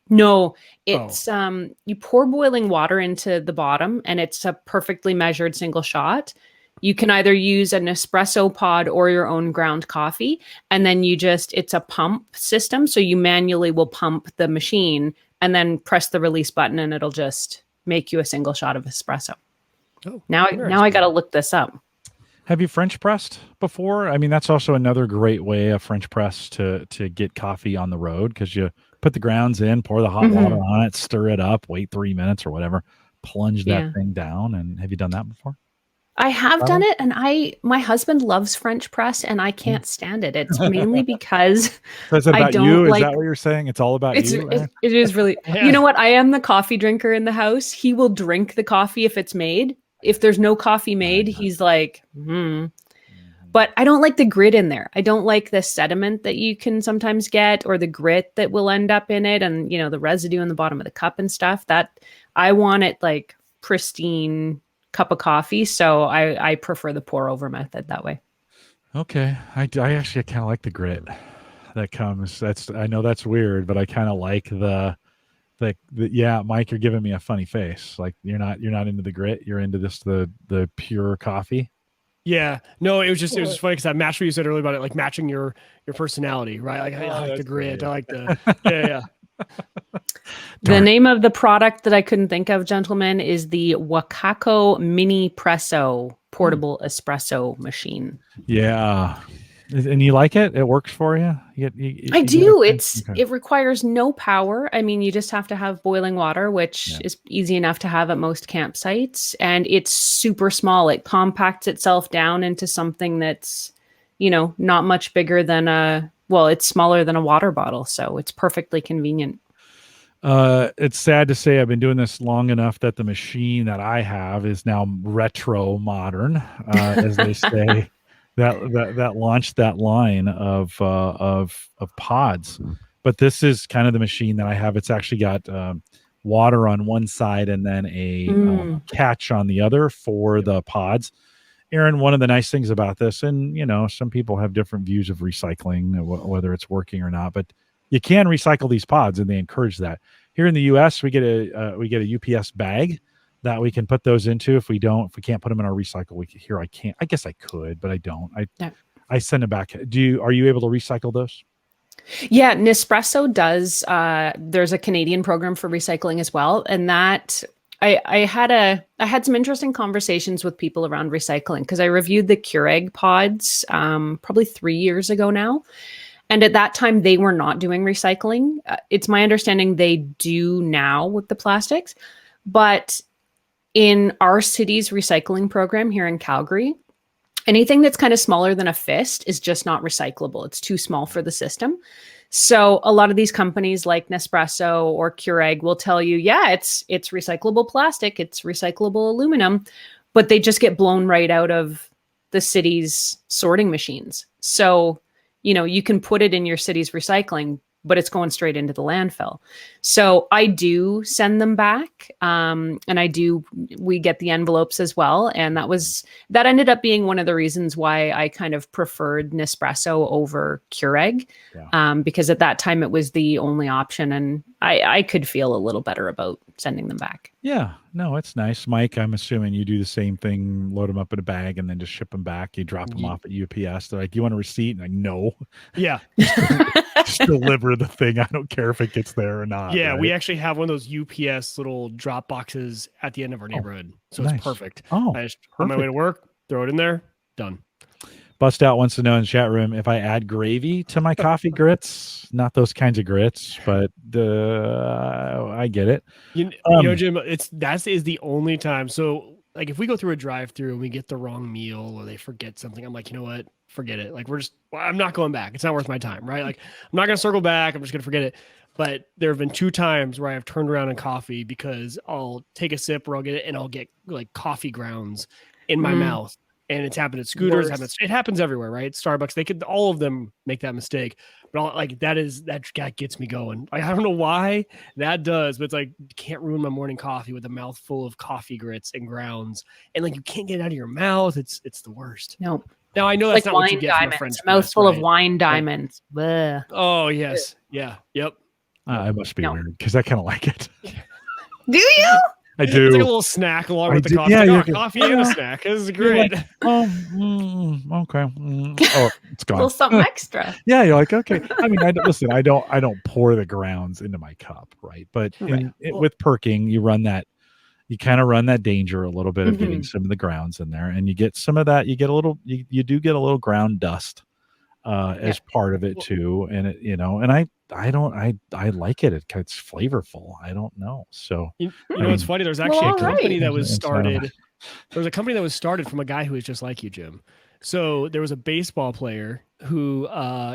No, it's you pour boiling water into the bottom, and it's a perfectly measured single shot. You can either use an espresso pod or your own ground coffee. And then it's a pump system. So you manually will pump the machine and then press the release button, and it'll just make you a single shot of espresso. Oh, now I got to look this up. Have you French pressed before? I mean, that's also another great way, a French press to get coffee on the road, because you put the grounds in, pour the hot water on it, stir it up, wait 3 minutes or whatever, plunge that thing down. And have you done that before? I have done it, and my husband loves French press, and I can't stand it. It's mainly because so is it about you? Is that what you're saying? It's all about you? It is really. Yeah. You know what? I am the coffee drinker in the house. He will drink the coffee if it's made. If there's no coffee made, he's like, But I don't like the grit in there. I don't like the sediment that you can sometimes get, or the grit that will end up in it, and the residue in the bottom of the cup and stuff. That I want it like pristine cup of coffee, so I prefer the pour over method that way. Okay, I actually kind of like the grit that comes. I know that's weird, but I kind of like the Mike, you're giving me a funny face. Like you're not into the grit. You're into the pure coffee. Yeah, no, it was just funny because that match what you said earlier about it, like matching your personality, right? Like I like the grit. I like the yeah. The name of the product that I couldn't think of, gentlemen, is the Wakako Mini Presso portable espresso machine. Yeah. And you like it? It works for you? I do. It requires no power. I mean, you just have to have boiling water, which is easy enough to have at most campsites. And it's super small. It compacts itself down into something that's, not much bigger than it's smaller than a water bottle. So it's perfectly convenient. It's sad to say I've been doing this long enough that the machine that I have is now retro modern, as they say. that launched that line of pods. But this is kind of the machine that I have. It's actually got water on one side and then a catch on the other for the pods. Erin, one of the nice things about this, and some people have different views of recycling, whether it's working or not, but you can recycle these pods, and they encourage that. Here in the U.S., we get a UPS bag that we can put those into. If we can't put them in our recycle, here I can't. I guess I could, but I don't. I send them back. Are you able to recycle those? Yeah, Nespresso does. There's a Canadian program for recycling as well, and that I had some interesting conversations with people around recycling because I reviewed the Keurig pods probably 3 years ago now, and at that time they were not doing recycling. It's my understanding they do now with the plastics, but in our city's recycling program here in Calgary, anything that's kind of smaller than a fist is just not recyclable. It's too small for the system. So a lot of these companies like Nespresso or Keurig will tell you, yeah, it's recyclable plastic, it's recyclable aluminum, but they just get blown right out of the city's sorting machines. So, you can put it in your city's recycling, but it's going straight into the landfill. So I do send them back. And we get the envelopes as well. And that ended up being one of the reasons why I kind of preferred Nespresso over Keurig, because at that time it was the only option. And I could feel a little better about sending them back. Yeah, no, it's nice. Mike, I'm assuming you do the same thing, load them up in a bag and then just ship them back. You drop them off at UPS. They're like, do you want a receipt? And I'm like, no. Yeah. Just deliver the thing. I don't care if it gets there or not. Yeah, right? we actually have one of those UPS little drop boxes at the end of our neighborhood. So nice. It's perfect. Oh, I just on my way to work, throw it in there, done. Bust Out wants to know in the chat room if I add gravy to my coffee grits. Not those kinds of grits, but I get it. You know, Jim, that is the only time. So, like, if we go through a drive-through and we get the wrong meal or they forget something, I'm like, you know what? Forget it. Like, I'm not going back. It's not worth my time, right? Like, I'm not gonna circle back. I'm just gonna forget it. But there have been 2 times where I've turned around in coffee because I'll take a sip or I'll get it and I'll get like coffee grounds in my mouth. And it's happened at Scooters. It happens everywhere, right? Starbucks, all of them make that mistake. But that gets me going. I don't know why that does, but it's like, you can't ruin my morning coffee with a mouthful of coffee grits and grounds. And like, you can't get it out of your mouth. It's the worst. Nope. Now I know that's like not what you get from a French press, mouthful right? of wine diamonds. Bleh. Oh yes. Yeah. Yep. I must be weird because I kind of like it. Do you? I do. It's like a little snack along with the coffee. Yeah, coffee and a snack. This is great. Like, okay. Oh, it's gone. A little something extra. Yeah, you're like, okay. I mean, listen, I don't pour the grounds into my cup, right? But with perking, you kind of run that danger a little bit of getting some of the grounds in there, and you get some of that. You get a little, you do get a little ground dust as part of it too, and it, and I like it. It's flavorful. I don't know. So it's funny. There's actually a company that was started. There was a company that was started from a guy who was just like you, Jim. So there was a baseball player who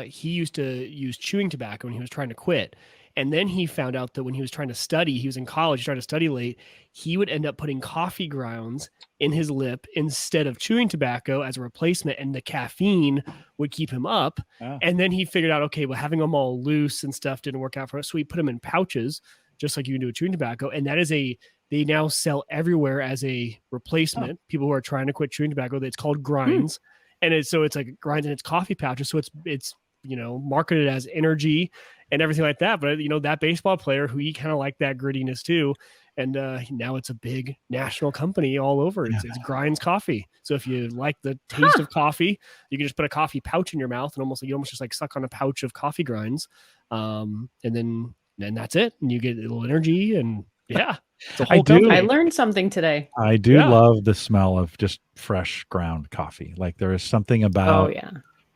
he used to use chewing tobacco when he was trying to quit. And then he found out that when he was trying to study, he was in college, trying to study late, he would end up putting coffee grounds in his lip instead of chewing tobacco as a replacement, and the caffeine would keep him up. Oh. And then he figured out, okay, well, having them all loose and stuff didn't work out for us. So he put them in pouches, just like you can do with chewing tobacco. And that is they now sell everywhere as a replacement. Oh. People who are trying to quit chewing tobacco, it's called grinds. And it's like grinds and it's coffee pouches. So it's marketed as energy and everything like that. But, that baseball player who he kind of liked that grittiness too. And now it's a big national company all over. It's Grinds Coffee. So if you like the taste of coffee, you can just put a coffee pouch in your mouth and you almost just like suck on a pouch of coffee grinds. And then that's it. And you get a little energy and it's a whole company. I learned something today. I do love the smell of just fresh ground coffee. Like there is something about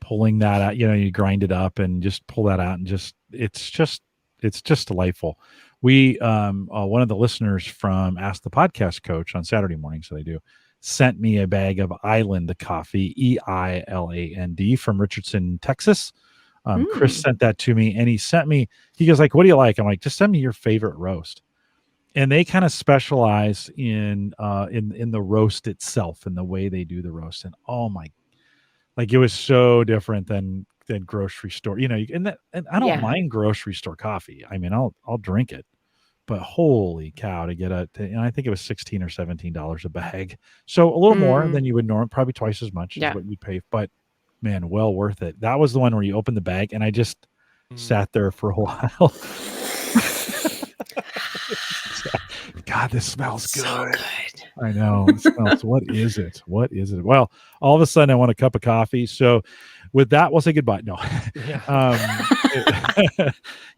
pulling that out, you grind it up and just pull that out and it's just delightful. We, one of the listeners from Ask the Podcast Coach on Saturday morning, so they do, sent me a bag of Island coffee, EILAND from Richardson, Texas. Chris sent that to me and he goes like, what do you like? I'm like, just send me your favorite roast. And they kind of specialize in the roast itself and the way they do the roast. And oh my, Like it was so different than grocery store, and I don't Yeah. mind grocery store coffee. I mean, I'll drink it, but holy cow, to get I think it was $16 or $17 a bag. So a little more than you would normally, probably twice as much as Yeah. what you'd pay, but man, well worth it. That was the one where you open the bag and I just sat there for a while. God, this smells good. So good. I know. It smells. What is it? What is it? Well, all of a sudden I want a cup of coffee. So with that, we'll say goodbye. No.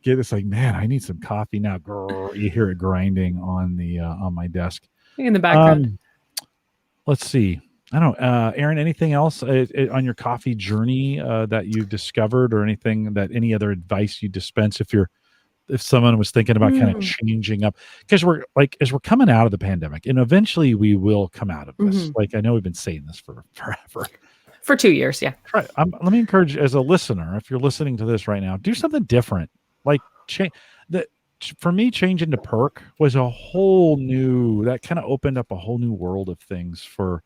Get it's like, man, I need some coffee now. Grrr, you hear it grinding on the on my desk. In the background. Let's see. I don't know. Erin, anything else on your coffee journey that you've discovered, or anything that any other advice you dispense if someone was thinking about kind of changing up, because we're like, as we're coming out of the pandemic, and eventually we will come out of this. Like, I know we've been saying this for forever. For 2 years. Yeah. Right. Let me encourage, as a listener, if you're listening to this right now, do something different. Like for me, changing to Perk was a whole new, that kind of opened up a whole new world of things for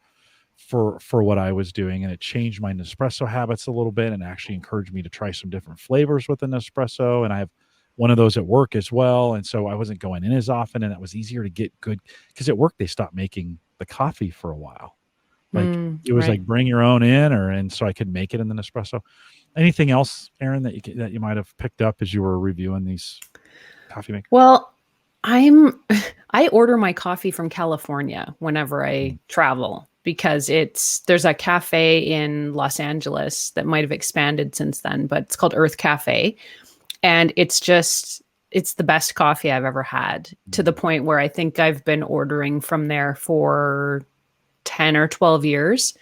what I was doing. And it changed my Nespresso habits a little bit and actually encouraged me to try some different flavors with the Nespresso. And I have one of those at work as well. And so I wasn't going in as often, and that was easier to get good, because at work they stopped making the coffee for a while. Like it was like bring your own in, and so I could make it in the Nespresso. Anything else, Erin, that you might have picked up as you were reviewing these coffee makers? Well, I order my coffee from California whenever I travel, because there's a cafe in Los Angeles that might have expanded since then, but it's called Earth Cafe. And it's the best coffee I've ever had, to the point where I think I've been ordering from there for 10 or 12 years.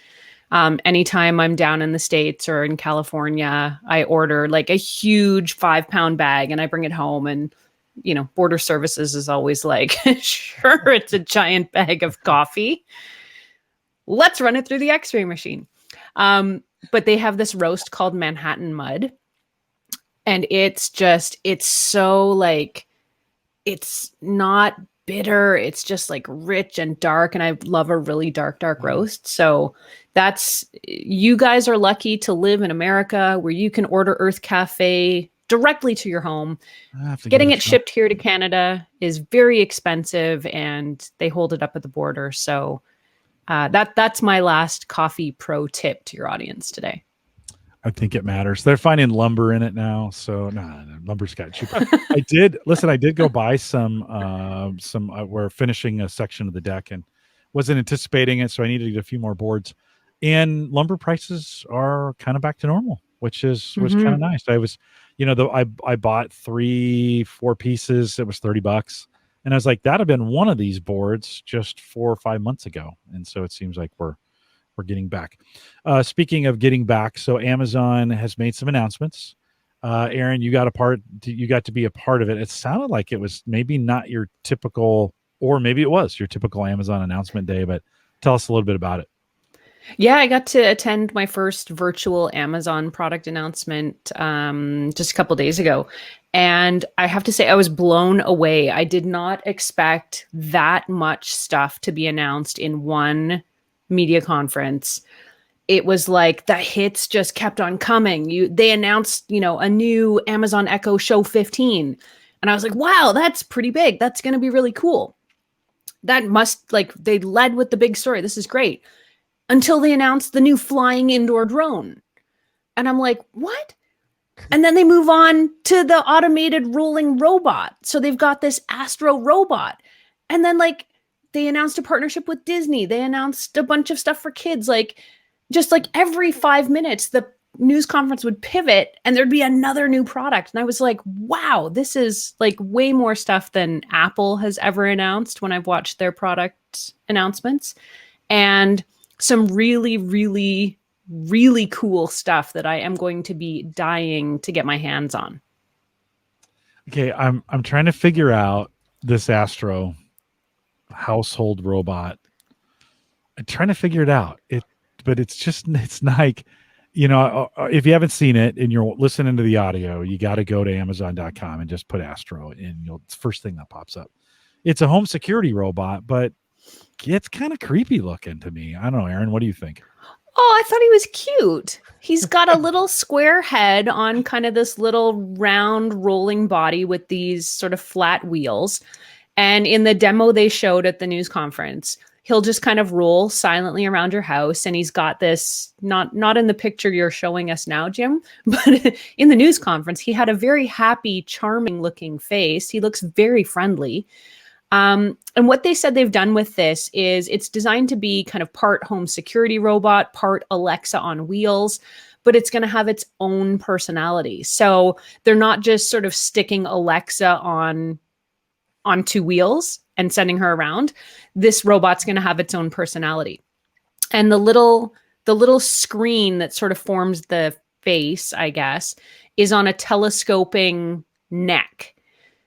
Anytime I'm down in the States or in California, I order like a huge 5-pound bag and I bring it home, and, border services is always like, sure, it's a giant bag of coffee. Let's run it through the X-ray machine. But they have this roast called Manhattan Mud. And it's so like, it's not bitter. It's just like rich and dark. And I love a really dark roast. So you guys are lucky to live in America, where you can order Earth Cafe directly to your home. Getting it shipped here to Canada is very expensive, and they hold it up at the border. So that's my last coffee pro tip to your audience today. I think it matters. They're finding lumber in it now, so no, lumber's got cheaper. I did go buy some. We're finishing a section of the deck and wasn't anticipating it, so I needed to get a few more boards. And lumber prices are kind of back to normal, which was kind of nice. I was, I bought 3-4 pieces. It was $30, and I was like, that'd have been one of these boards just 4 or 5 months ago. And so it seems like we're getting back. Speaking of getting back, so Amazon has made some announcements. Erin, you got to be a part of it. It sounded like it was maybe not your typical, or maybe it was your typical Amazon announcement day, but tell us a little bit about it. Yeah, I got to attend my first virtual Amazon product announcement just a couple days ago. And I have to say, I was blown away. I did not expect that much stuff to be announced in one media conference. It was like the hits just kept on coming. They announced, a new Amazon Echo Show 15. And I was like, wow, that's pretty big. That's going to be really cool. They led with the big story. This is great. Until they announced the new flying indoor drone. And I'm like, what? And then they move on to the automated rolling robot. So they've got this Astro robot. And then they announced a partnership with Disney. They announced a bunch of stuff for kids. Just every 5 minutes, the news conference would pivot and there'd be another new product. And I was like, wow, this is way more stuff than Apple has ever announced when I've watched their product announcements. And some really, really, really cool stuff that I am going to be dying to get my hands on. Okay, I'm trying to figure out this Astro household robot. I'm trying to figure it out. But it's like, if you haven't seen it and you're listening to the audio, you got to go to Amazon.com and just put Astro in. It's the first thing that pops up. It's a home security robot, but it's kind of creepy looking to me. I don't know, Erin, what do you think? Oh, I thought he was cute. He's got a little square head on kind of this little round rolling body with these sort of flat wheels. And in the demo they showed at the news conference, he'll just kind of roll silently around your house. And he's got this, not in the picture you're showing us now, Jim, but in the news conference, he had a very happy, charming looking face. He looks very friendly. And what they said they've done with this is it's designed to be kind of part home security robot, part Alexa on wheels, but it's going to have its own personality. So they're not just sort of sticking Alexa on two wheels and sending her around. This robot's going to have its own personality. And the little screen that sort of forms the face, I guess, is on a telescoping neck.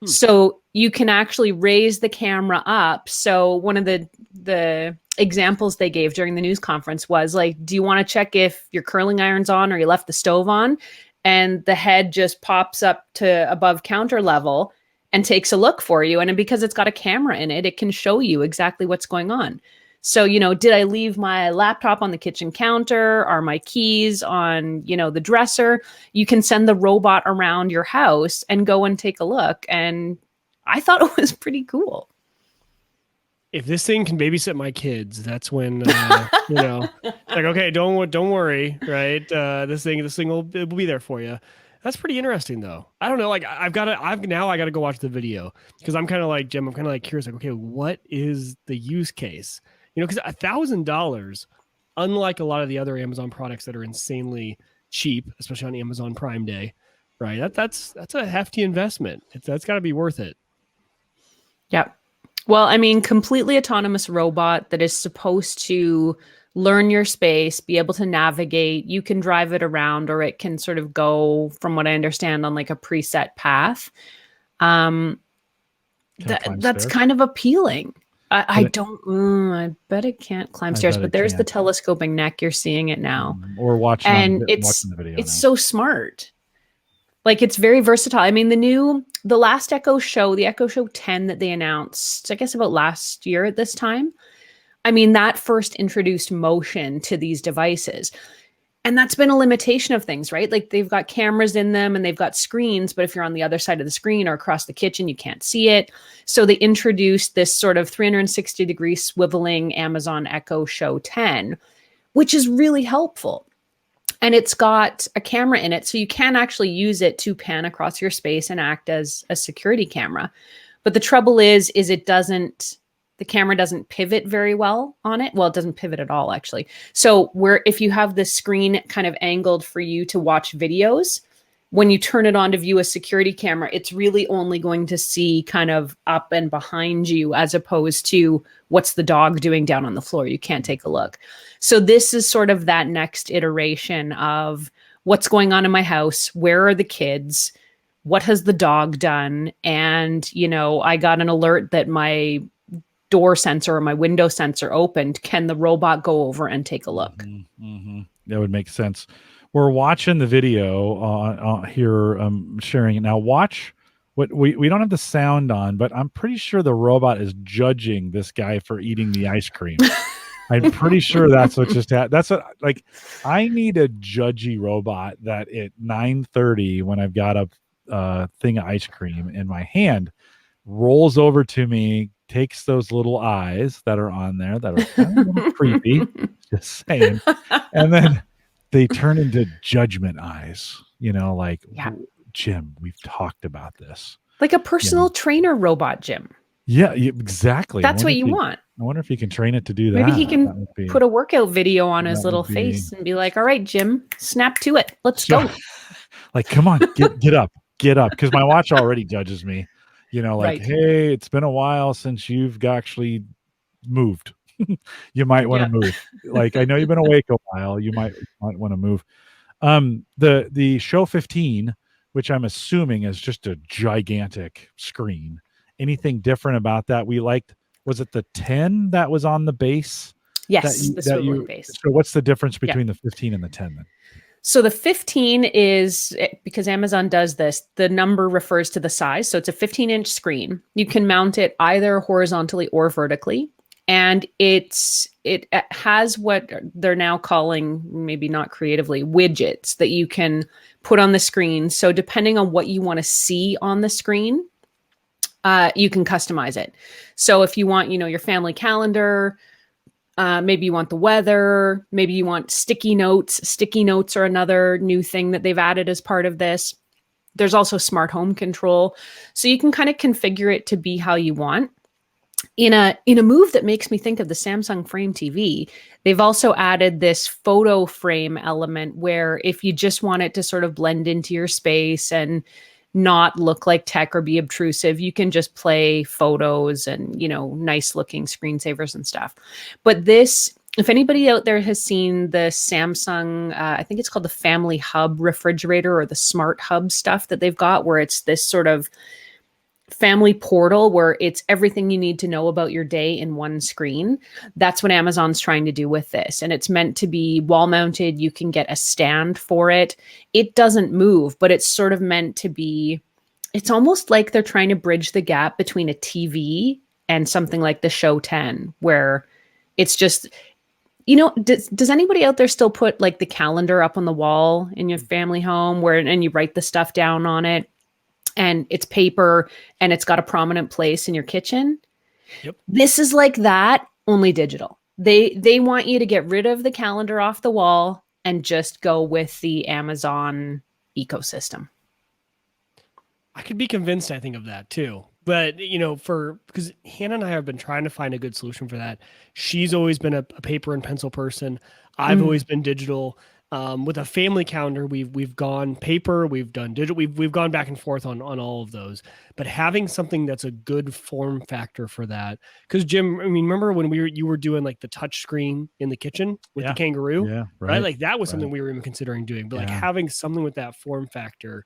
So you can actually raise the camera up. So one of the examples they gave during the news conference was like, do you want to check if your curling iron's on or you left the stove on? And the head just pops up to above counter level and takes a look for you. And because it's got a camera in it, it can show you exactly what's going on. So, did I leave my laptop on the kitchen counter? Are my keys on, the dresser? You can send the robot around your house and go and take a look. And I thought it was pretty cool. If this thing can babysit my kids, that's when, like, okay, don't worry, right? This thing will be there for you. That's pretty interesting, though. I don't know. Like, I got to go watch the video because I'm kind of like Jim. I'm kind of like curious. Like, okay, what is the use case? Because $1,000, unlike a lot of the other Amazon products that are insanely cheap, especially on Amazon Prime Day, right? That's a hefty investment. That's got to be worth it. Yep. Well, I mean, completely autonomous robot that is supposed to learn your space, be able to navigate. You can drive it around, or it can sort of go, from what I understand, on like a preset path. That's kind of appealing. I bet it can't climb stairs, but there's the telescoping neck. You're seeing it now. Or watching the video. It's so smart. Like, it's very versatile. I mean, the last Echo Show, the Echo Show 10 that they announced, I guess about last year at this time, I mean, that first introduced motion to these devices. And that's been a limitation of things, right? Like, they've got cameras in them and they've got screens, but if you're on the other side of the screen or across the kitchen, you can't see it. So they introduced this sort of 360-degree swiveling Amazon Echo Show 10, which is really helpful. And it's got a camera in it, so you can actually use it to pan across your space and act as a security camera. But the trouble is the camera doesn't pivot very well on it. Well, it doesn't pivot at all, actually. So if you have the screen kind of angled for you to watch videos, when you turn it on to view a security camera, it's really only going to see kind of up and behind you, as opposed to what's the dog doing down on the floor. You can't take a look. So this is sort of that next iteration of what's going on in my house. Where are the kids? What has the dog done? And, I got an alert that my door sensor or my window sensor opened. Can the robot go over and take a look? Mm-hmm. That would make sense. We're watching the video here, sharing it now. Watch what we don't have the sound on, but I'm pretty sure the robot is judging this guy for eating the ice cream. I'm pretty sure that's what just happened. That's what, like, I need a judgy robot that at 9:30, when I've got a thing of ice cream in my hand, rolls over to me, takes those little eyes that are on there that are kind of a little creepy, just saying, and then they turn into judgment eyes, Jim, we've talked about this. Like a personal trainer robot, Jim. Yeah, exactly. That's what you want. I wonder if you can train it to do that. Maybe he can put a workout video on his little face and be like, all right, Jim, snap to it. Let's go. Like, come on, get up. Because my watch already judges me. Right. Hey, it's been a while since you've actually moved. You might want to move. Like, I know you've been awake a while. You might want to move. The Show 15, which I'm assuming is just a gigantic screen. Anything different about that? We liked, was it the 10 that was on the base? Yes, the swiveling base. So what's the difference between the 15 and the 10 then? So the 15 is, because Amazon does this, the number refers to the size. So it's a 15-inch screen. You can mount it either horizontally or vertically. and it has what they're now calling, maybe not creatively, widgets that you can put on the screen. So depending on what you want to see on the screen, you can customize it. So if you want, your family calendar, maybe you want the weather, maybe you want sticky notes. Sticky notes are another new thing that they've added as part of this. There's also smart home control. So you can kind of configure it to be how you want. In a move that makes me think of the Samsung Frame TV, they've also added this photo frame element where if you just want it to sort of blend into your space and not look like tech or be obtrusive, you can just play photos and, nice looking screensavers and stuff. But this, if anybody out there has seen the Samsung, I think it's called the Family Hub refrigerator or the Smart Hub stuff that they've got, where it's this sort of family portal where it's everything you need to know about your day in one screen. That's what Amazon's trying to do with this. And it's meant to be wall mounted. You can get a stand for it. It doesn't move, but it's sort of meant to be, it's almost like they're trying to bridge the gap between a TV and something like the Show 10, where it's just, does anybody out there still put like the calendar up on the wall in your family home and you write the stuff down on it? And it's paper and it's got a prominent place in your kitchen. Yep. This is like that, only digital. They want you to get rid of the calendar off the wall and just go with the Amazon ecosystem. I could be convinced, I think, of that too. But, because Hannah and I have been trying to find a good solution for that. She's always been a paper and pencil person. I've always been digital. With a family calendar, we've gone paper, we've done digital, we've gone back and forth on all of those. But having something that's a good form factor for that, because Jim, remember when you were doing like the touch screen in the kitchen with the kangaroo, right? Like that was something we were even considering doing. But like having something with that form factor,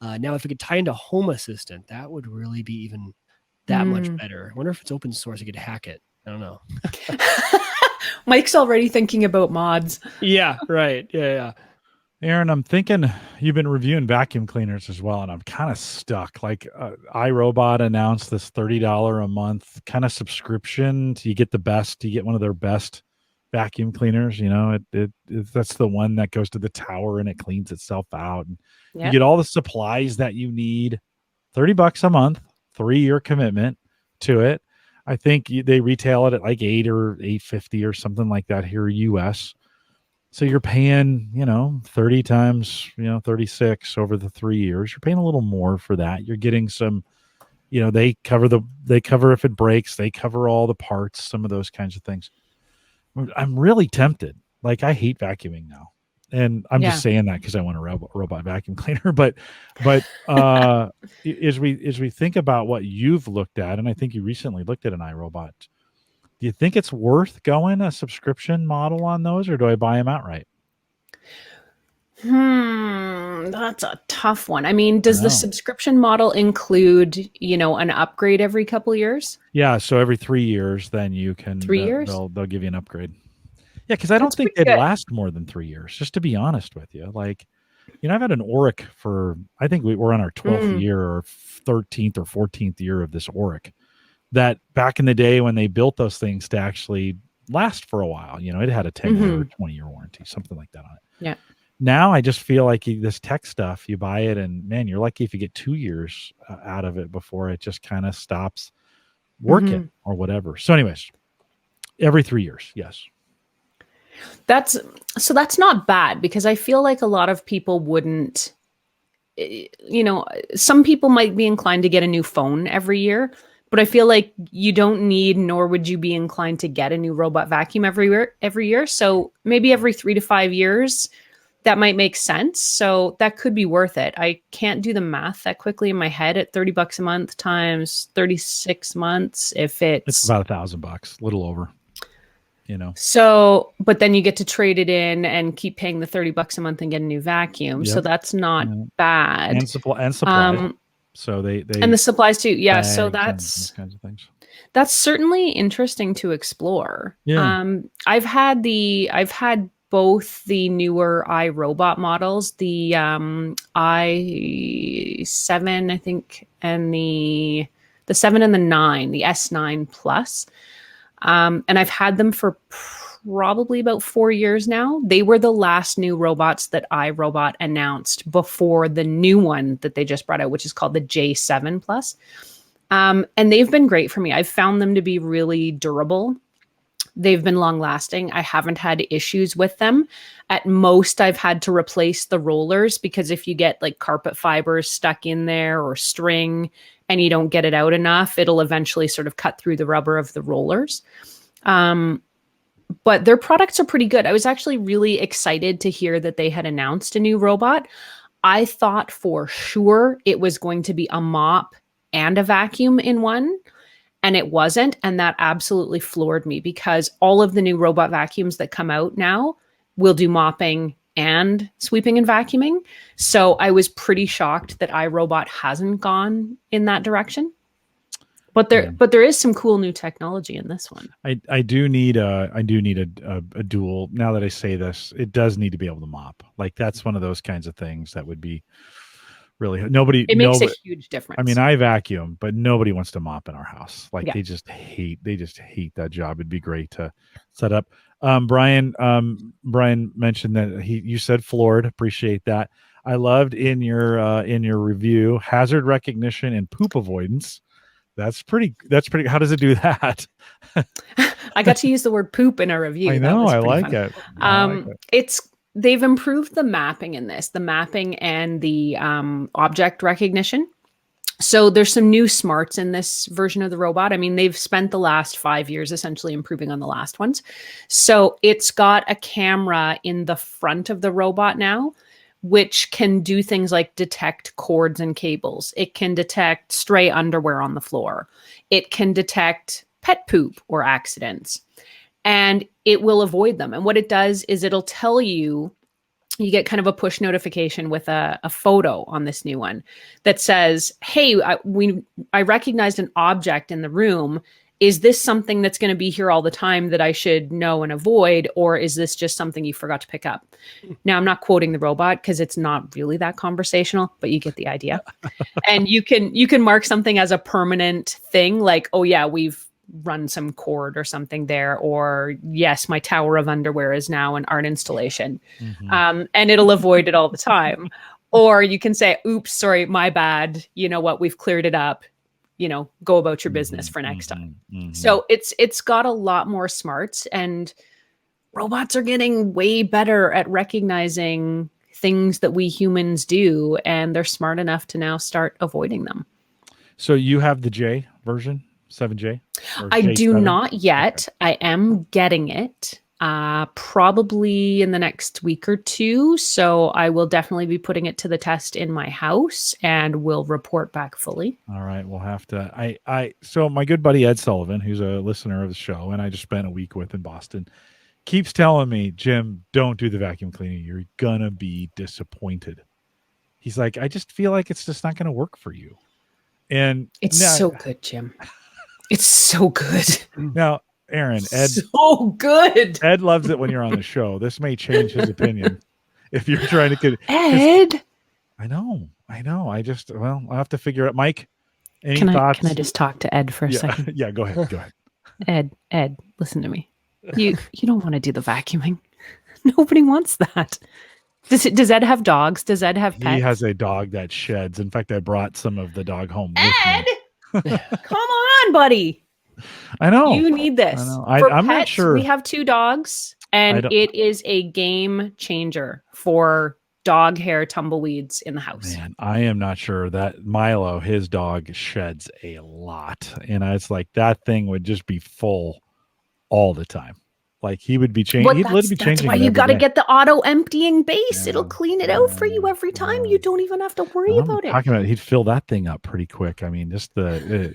now if it could tie into Home Assistant, that would really be even that much better. I wonder if it's open source, you could hack it. I don't know. Mike's already thinking about mods. Yeah, right. Yeah. Erin, I'm thinking you've been reviewing vacuum cleaners as well, and I'm kind of stuck. Like iRobot announced this $30 a month kind of subscription. You get the best. You get one of their best vacuum cleaners. That's the one that goes to the tower and it cleans itself out. And you get all the supplies that you need. $30 a month, 3-year commitment to it. I think they retail it at like $8 or $8.50 or something like that here in US. So you're paying, 30 times, 36 over the 3 years. You're paying a little more for that. You're getting some, they cover if it breaks, they cover all the parts, some of those kinds of things. I'm really tempted. Like I hate vacuuming now. And I'm just saying that because I want a robot vacuum cleaner. But as we think about what you've looked at, and I think you recently looked at an iRobot, do you think it's worth going a subscription model on those, or do I buy them outright? That's a tough one. I mean, does the subscription model include, an upgrade every couple years? Yeah. So every 3 years, then you can. 3 years? They'll give you an upgrade. Yeah, because I don't think they'd last more than 3 years, just to be honest with you. Like, I've had an Auric for, I think we're on our 12th year or 13th or 14th year of this Auric, that back in the day when they built those things to actually last for a while, it had a 10-year or 20-year warranty, something like that on it. Yeah. Now I just feel like this tech stuff, you buy it and man, you're lucky if you get 2 years out of it before it just kind of stops working or whatever. So anyways, every 3 years. Yes. That's not bad, because I feel like a lot of people wouldn't, some people might be inclined to get a new phone every year, but I feel like you don't need, nor would you be inclined to get a new robot vacuum every year. So maybe every 3 to 5 years, that might make sense. So that could be worth it. I can't do the math that quickly in my head at $30 a month times 36 months. If it's about $1,000, a little over. So, but then you get to trade it in and keep paying the $30 a month and get a new vacuum. Yep. So that's not bad. And supplies. So they and the supplies too. Yeah. So those kinds of things. That's certainly interesting to explore. Yeah. I've had both the newer iRobot models, the i7, I think, and the 7 and the 9, the S9 Plus. And I've had them for probably about 4 years now. They were the last new robots that iRobot announced before the new one that they just brought out, which is called the J7 Plus. And they've been great for me. I've found them to be really durable. They've been long lasting. I haven't had issues with them. At most, I've had to replace the rollers because if you get like carpet fibers stuck in there or string and you don't get it out enough, it'll eventually sort of cut through the rubber of the rollers. But their products are pretty good. I was actually really excited to hear that they had announced a new robot. I thought for sure it was going to be a mop and a vacuum in one. And it wasn't. And that absolutely floored me because all of the new robot vacuums that come out now will do mopping and sweeping and vacuuming. So I was pretty shocked that iRobot hasn't gone in that direction. But there is some cool new technology in this one. I do need a dual. Now that I say this, it does need to be able to mop. Like that's one of those kinds of things that would be really it makes a huge difference. I mean, I vacuum, but nobody wants to mop in our house. Like they just hate that job. It'd be great to set up. Brian mentioned that you said floored. Appreciate that. I loved in your review, hazard recognition and poop avoidance. That's pretty. How does it do that? I got to use the word poop in a review. I know. I like it. They've improved the mapping in this, the mapping and the object recognition. So there's some new smarts in this version of the robot. I mean, they've spent the last 5 years essentially improving on the last ones. So it's got a camera in the front of the robot now, which can do things like detect cords and cables. It can detect stray underwear on the floor. It can detect pet poop or accidents. And it will avoid them. And what it does is it'll tell you, you get kind of a push notification with a photo on this new one that says, hey, I recognized an object in the room. Is this something that's going to be here all the time that I should know and avoid? Or is this just something you forgot to pick up? Now, I'm not quoting the robot because it's not really that conversational, but you get the idea. And you can mark something as a permanent thing like, oh yeah, we've run some cord or something there, or yes, my tower of underwear is now an art installation. And it'll avoid it all the time. Or you can say, oops, sorry, my bad. You know what? We've cleared it up. Go about your business for next time. So it's got a lot more smarts, and robots are getting way better at recognizing things that we humans do, and they're smart enough to now start avoiding them. So you have the J version? 7J? I do not yet. Okay. I am getting it probably in the next week or two. So I will definitely be putting it to the test in my house and will report back fully. All right. We'll have to. So my good buddy Ed Sullivan, who's a listener of the show, and I just spent a week with in Boston, keeps telling me, Jim, don't do the vacuum cleaning. You're going to be disappointed. He's like, I just feel like it's just not going to work for you. And it's so good, Jim. It's so good. Now, Erin, Ed, so good. Ed loves it when you're on the show. This may change his opinion if you're trying to get Ed. I know. I'll have to figure it. Mike, any thoughts? Can I just talk to Ed for a second? Yeah, go ahead. Ed, listen to me. You don't want to do the vacuuming. Nobody wants that. Does Ed have dogs? Does Ed have pets? He has a dog that sheds. In fact, I brought some of the dog home with Ed! me. Come on, buddy. I know. You need this. I'm not sure. We have 2 dogs, and it is a game changer for dog hair tumbleweeds in the house. Man, I am not sure that Milo, his dog, sheds a lot. And it's like that thing would just be full all the time. Like he would be changing. He'd literally be changing. That's why you got to get the auto emptying base. Yeah. It'll clean it out for you every time. You don't even have to worry about it. Talking about he'd fill that thing up pretty quick. I mean, just the.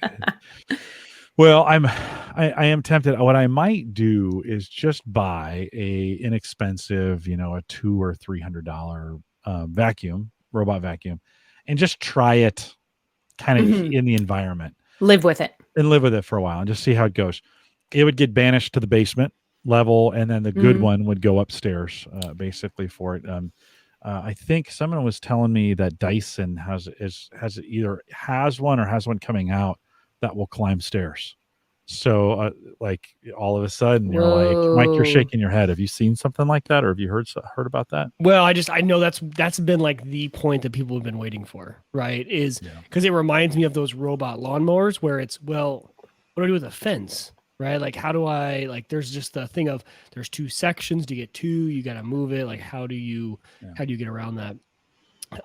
Well, I am tempted. What I might do is just buy a inexpensive, a $200 or $300 robot vacuum, and just try it, kind of in the environment. Live with it for a while and just see how it goes. It would get banished to the basement level, and then the good one would go upstairs, basically for it. I think someone was telling me that Dyson has one or has one coming out that will climb stairs. So like all of a sudden you're like, Mike, you're Whoa. shaking your head. Have you seen something like that, or have you heard about that? Well, I know that's been like the point that people have been waiting for, right? Is Yeah. because it reminds me of those robot lawnmowers where it's, well, what do I do with a fence, right? Like, how do I, like, there's just the thing of there's two sections to get two, you got to move it. Like, how do you get around that?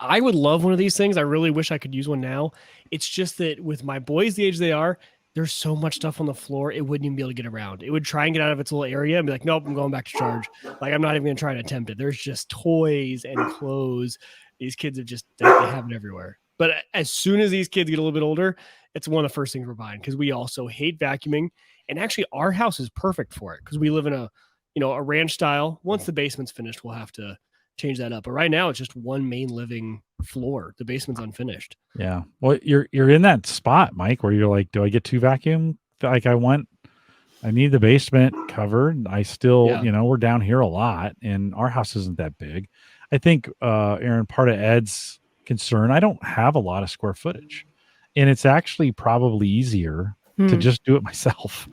I would love one of these things. I really wish I could use one now. It's just that with my boys the age they are, there's so much stuff on the floor, it wouldn't even be able to get around. It would try and get out of its little area and be like, nope, I'm going back to charge. Like, I'm not even going to try and attempt it. There's just toys and clothes. These kids have just, they have it everywhere. But as soon as these kids get a little bit older, it's one of the first things we're buying, because we also hate vacuuming. And actually, our house is perfect for it because we live in a ranch style. Once the basement's finished, we'll have to change that up. But right now, it's just one main living floor. The basement's unfinished. Yeah. Well, you're in that spot, Mike, where you're like, do I get two vacuum? Like I need the basement covered. I still, we're down here a lot and our house isn't that big. I think, Erin, part of Ed's concern, I don't have a lot of square footage, and it's actually probably easier to just do it myself.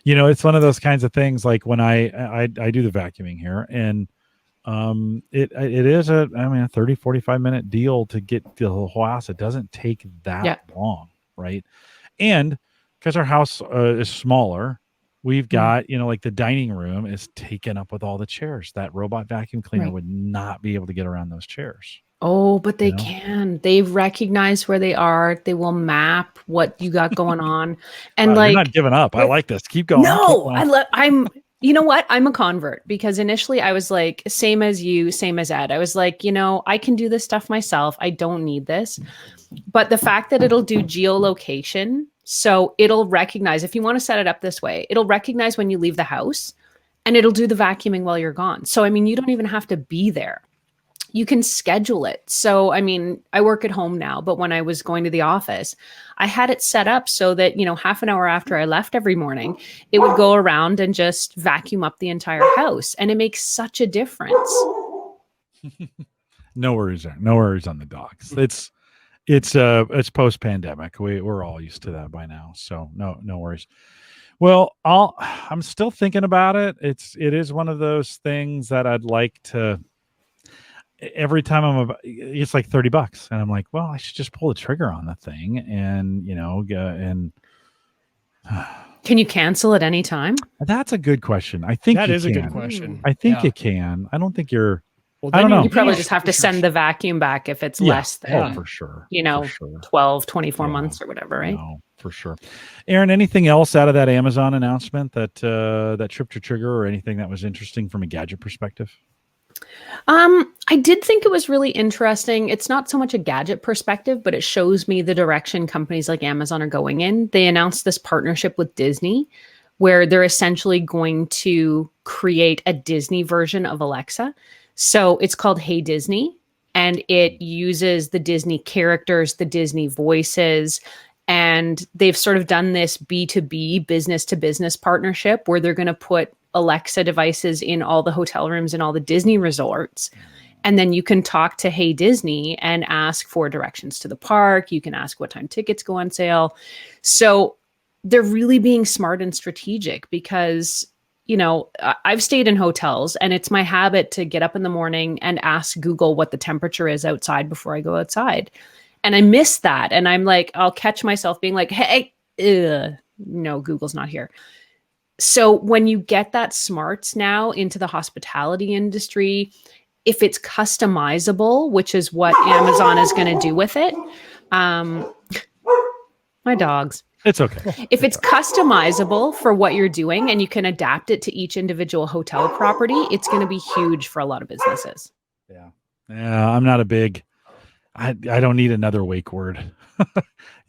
It's one of those kinds of things, like when I do the vacuuming here, and it is a 30-45 minute deal to get the whole house. It doesn't take that long, right? And because our house is smaller, we've got like the dining room is taken up with all the chairs. That robot vacuum cleaner would not be able to get around those chairs. Oh, but they can. They recognize where they are. They will map what you got going on. And you're not giving up. I like this. Keep going. No, I'm you know what? I'm a convert, because initially I was like, same as you, same as Ed. I was like, I can do this stuff myself. I don't need this. But the fact that it'll do geolocation, so it'll recognize, if you want to set it up this way, it'll recognize when you leave the house, and it'll do the vacuuming while you're gone. So, you don't even have to be there. You can schedule it. So, I work at home now, but when I was going to the office, I had it set up so that, half an hour after I left every morning, it would go around and just vacuum up the entire house. And it makes such a difference. No worries there. No worries on the dogs. It's post-pandemic. We're all used to that by now. So no worries. Well, I'm still thinking about it. It is one of those things that I'd like to. Every time it's like $30, and I'm like, well, I should just pull the trigger on the thing, and Can you cancel at any time? That's a good question. I think that is can. a good question. I think you can. I don't think you're. Well, I don't know. You probably just have to send the vacuum back if it's less than, for sure. 12, 24 months or whatever, right? No, for sure. Erin, anything else out of that Amazon announcement that tripped your trigger, or anything that was interesting from a gadget perspective? I did think it was really interesting. It's not so much a gadget perspective, but it shows me the direction companies like Amazon are going in. They announced this partnership with Disney, where they're essentially going to create a Disney version of Alexa. So it's called Hey Disney, and it uses the Disney characters, the Disney voices, and they've sort of done this B2B, business to business partnership, where they're going to put Alexa devices in all the hotel rooms and all the Disney resorts. And then you can talk to Hey Disney and ask for directions to the park. You can ask what time tickets go on sale. So they're really being smart and strategic, because, I've stayed in hotels, and it's my habit to get up in the morning and ask Google what the temperature is outside before I go outside. And I miss that. And I'm like, I'll catch myself being like, hey, no, Google's not here. So when you get that smarts now into the hospitality industry, if it's customizable, which is what Amazon is going to do with it, my dogs. It's okay. If it's customizable for what you're doing and you can adapt it to each individual hotel property, it's going to be huge for a lot of businesses. Yeah. I'm not a big, I don't need another wake word.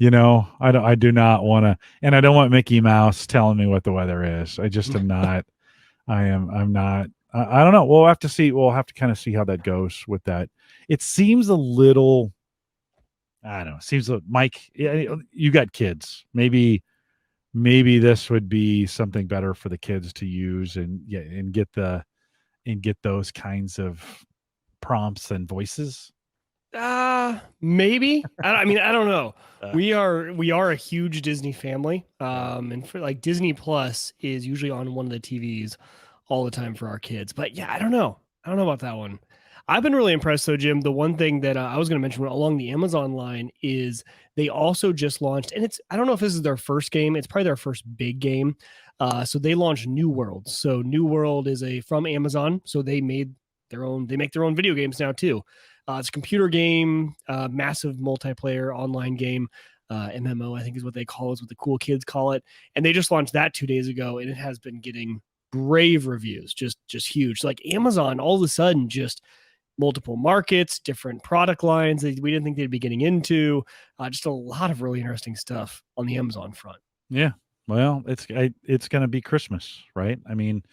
I do not want to, and I don't want Mickey Mouse telling me what the weather is. I just am not, I'm not, I don't know. We'll have to see. We'll have to kind of see how that goes with that. It seems a little, I don't know. It seems like, Mike, you got kids. Maybe this would be something better for the kids to use and get those kinds of prompts and voices. Maybe. I mean, I don't know. Uh, We are a huge Disney family. And for like Disney Plus is usually on one of the TVs all the time for our kids. But yeah, I don't know. I don't know about that one. I've been really impressed though, Jim. The one thing that I was going to mention along the Amazon line is they also just launched, and I don't know if this is their first game. It's probably their first big game. So they launched New World. So New World is from Amazon. So they make their own video games now too. It's a computer game, massive multiplayer online game. MMO, I think is what they call it, is what the cool kids call it. And they just launched that 2 days ago, and it has been getting rave reviews, just huge. Like Amazon, all of a sudden, just multiple markets, different product lines that we didn't think they'd be getting into. Just a lot of really interesting stuff on the Amazon front. Yeah. Well, it's going to be Christmas, right? I mean,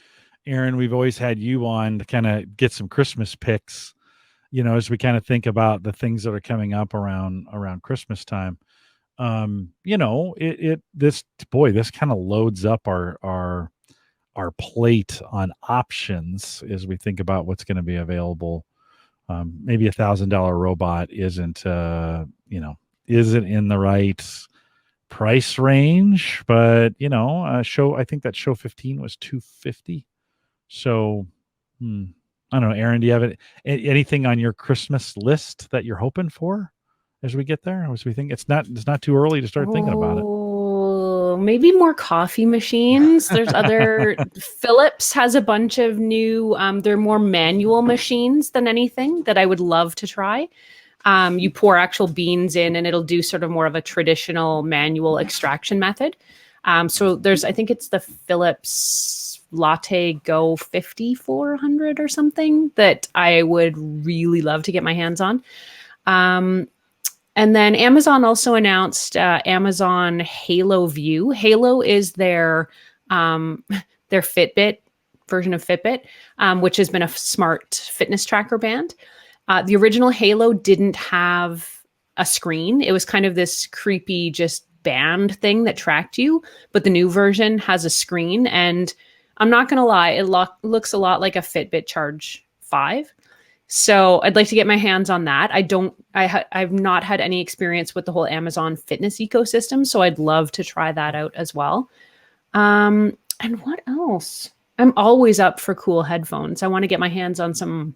Erin, we've always had you on to kind of get some Christmas picks, as we kind of think about the things that are coming up around Christmas time. This kind of loads up our plate on options as we think about what's going to be available. Maybe $1,000 robot isn't in the right price range, but I think that show 15 was $250. So I don't know, Erin, do you have anything on your Christmas list that you're hoping for as we get there? As we think it's not too early to start thinking about it. Maybe more coffee machines. There's other Philips has a bunch of new they're more manual machines than anything that I would love to try. You pour actual beans in and it'll do sort of more of a traditional manual extraction method. So I think it's the Philips Latte Go 5400 or something that I would really love to get my hands on. And then Amazon also announced Amazon Halo View. Halo is their Fitbit version of Fitbit, which has been a smart fitness tracker band. The original Halo didn't have a screen. It was kind of this creepy just band thing that tracked you, but the new version has a screen, and I'm not going to lie, it looks a lot like a Fitbit Charge 5. So I'd like to get my hands on that. I've not had any experience with the whole Amazon fitness ecosystem, so I'd love to try that out as well. And what else? I'm always up for cool headphones. I want to get my hands on some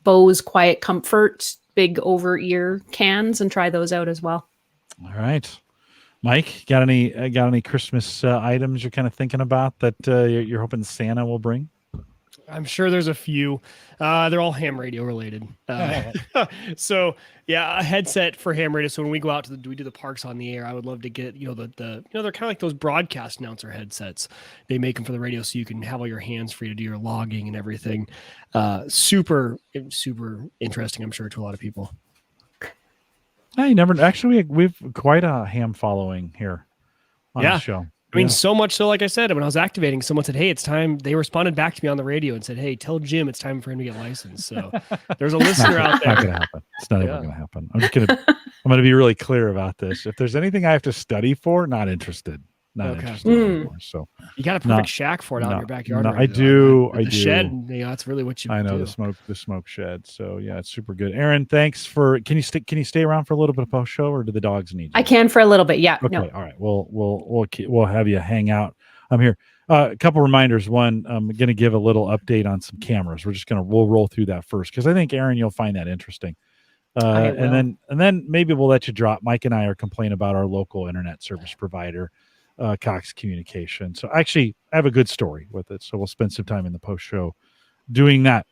Bose Quiet Comfort big over ear cans and try those out as well. All right. Mike, got any Christmas items you're kind of thinking about that you're hoping Santa will bring? I'm sure there's a few. They're all ham radio related. So yeah, a headset for ham radio. So when we go out we do the parks on the air, I would love to get, they're kind of like those broadcast announcer headsets. They make them for the radio so you can have all your hands free to do your logging and everything. Super interesting, I'm sure, to a lot of people. We've quite a ham following here on the show. I mean, so much so, like I said, when I was activating, someone said, hey, it's time. They responded back to me on the radio and said, hey, tell Jim it's time for him to get licensed. So there's a listener out there. It's not going to happen. It's not even going to happen. I'm going to be really clear about this. If there's anything I have to study for, not interested. Anymore. So you got a perfect shack for it out in your backyard. I do. The shed. That's really what you. I know do. the smoke shed. So yeah, it's super good. Erin, thanks for. Can you stay around for a little bit of post show, or do the dogs need you? I can for a little bit. Yeah. Okay. No. All right. We'll have you hang out. I'm here. A couple reminders. One, I'm going to give a little update on some cameras. We'll roll through that first because I think Erin, you'll find that interesting. And then maybe we'll let you drop. Mike and I are complaining about our local internet service provider. Cox Communication. So actually I have a good story with it. So we'll spend some time in the post show doing that.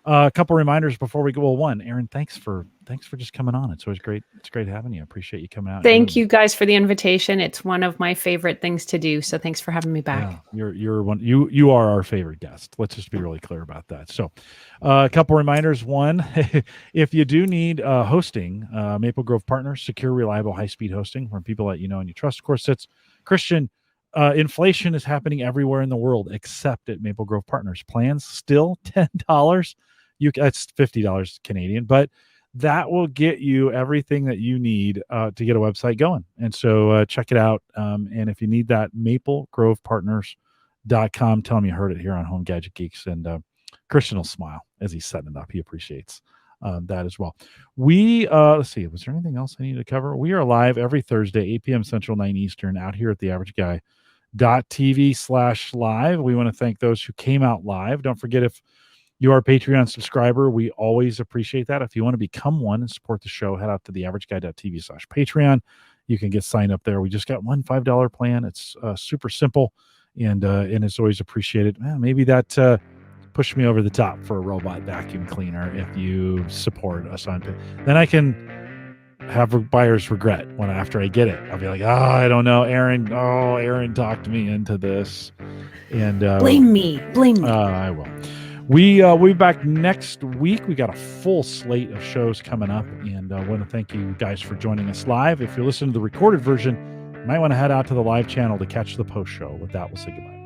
A couple reminders before we go. Well, one, Erin, thanks for just coming on. It's always great. It's great having you. I appreciate you coming out. Thank you guys for the invitation. It's one of my favorite things to do. So thanks for having me back. Yeah, you're one. You are our favorite guest. Let's just be really clear about that. So, a couple reminders. One, if you do need hosting, Maple Grove Partners, secure, reliable, high-speed hosting from people that you know and you trust. Of course, it's Christian. Inflation is happening everywhere in the world except at Maple Grove Partners. Plans still $10. That's $50 Canadian, but that will get you everything that you need to get a website going. And so check it out. And if you need that, maplegrovepartners.com. Tell them you heard it here on Home Gadget Geeks. And Christian will smile as he's setting it up. He appreciates that as well. We let's see, was there anything else I need to cover? We are live every Thursday, 8 p.m. Central, 9 Eastern, out here at the Average Guy .tv/live. We want to thank those who came out live. Don't forget, if you are a Patreon subscriber, we always appreciate that. If you want to become one and support the show, head out to the averageguy.tv/Patreon. You can get signed up there. We just got one $5 plan. It's super simple, and it's always appreciated. Maybe that push me over the top for a robot vacuum cleaner if you support us on it. Then I can have buyer's regret when after I get it. I'll be like, I don't know, Erin. Oh, Erin talked me into this, and blame me. I will. We'll be back next week. We got a full slate of shows coming up, and I want to thank you guys for joining us live. If you're listening to the recorded version, you might want to head out to the live channel to catch the post show. With that, we'll say goodbye.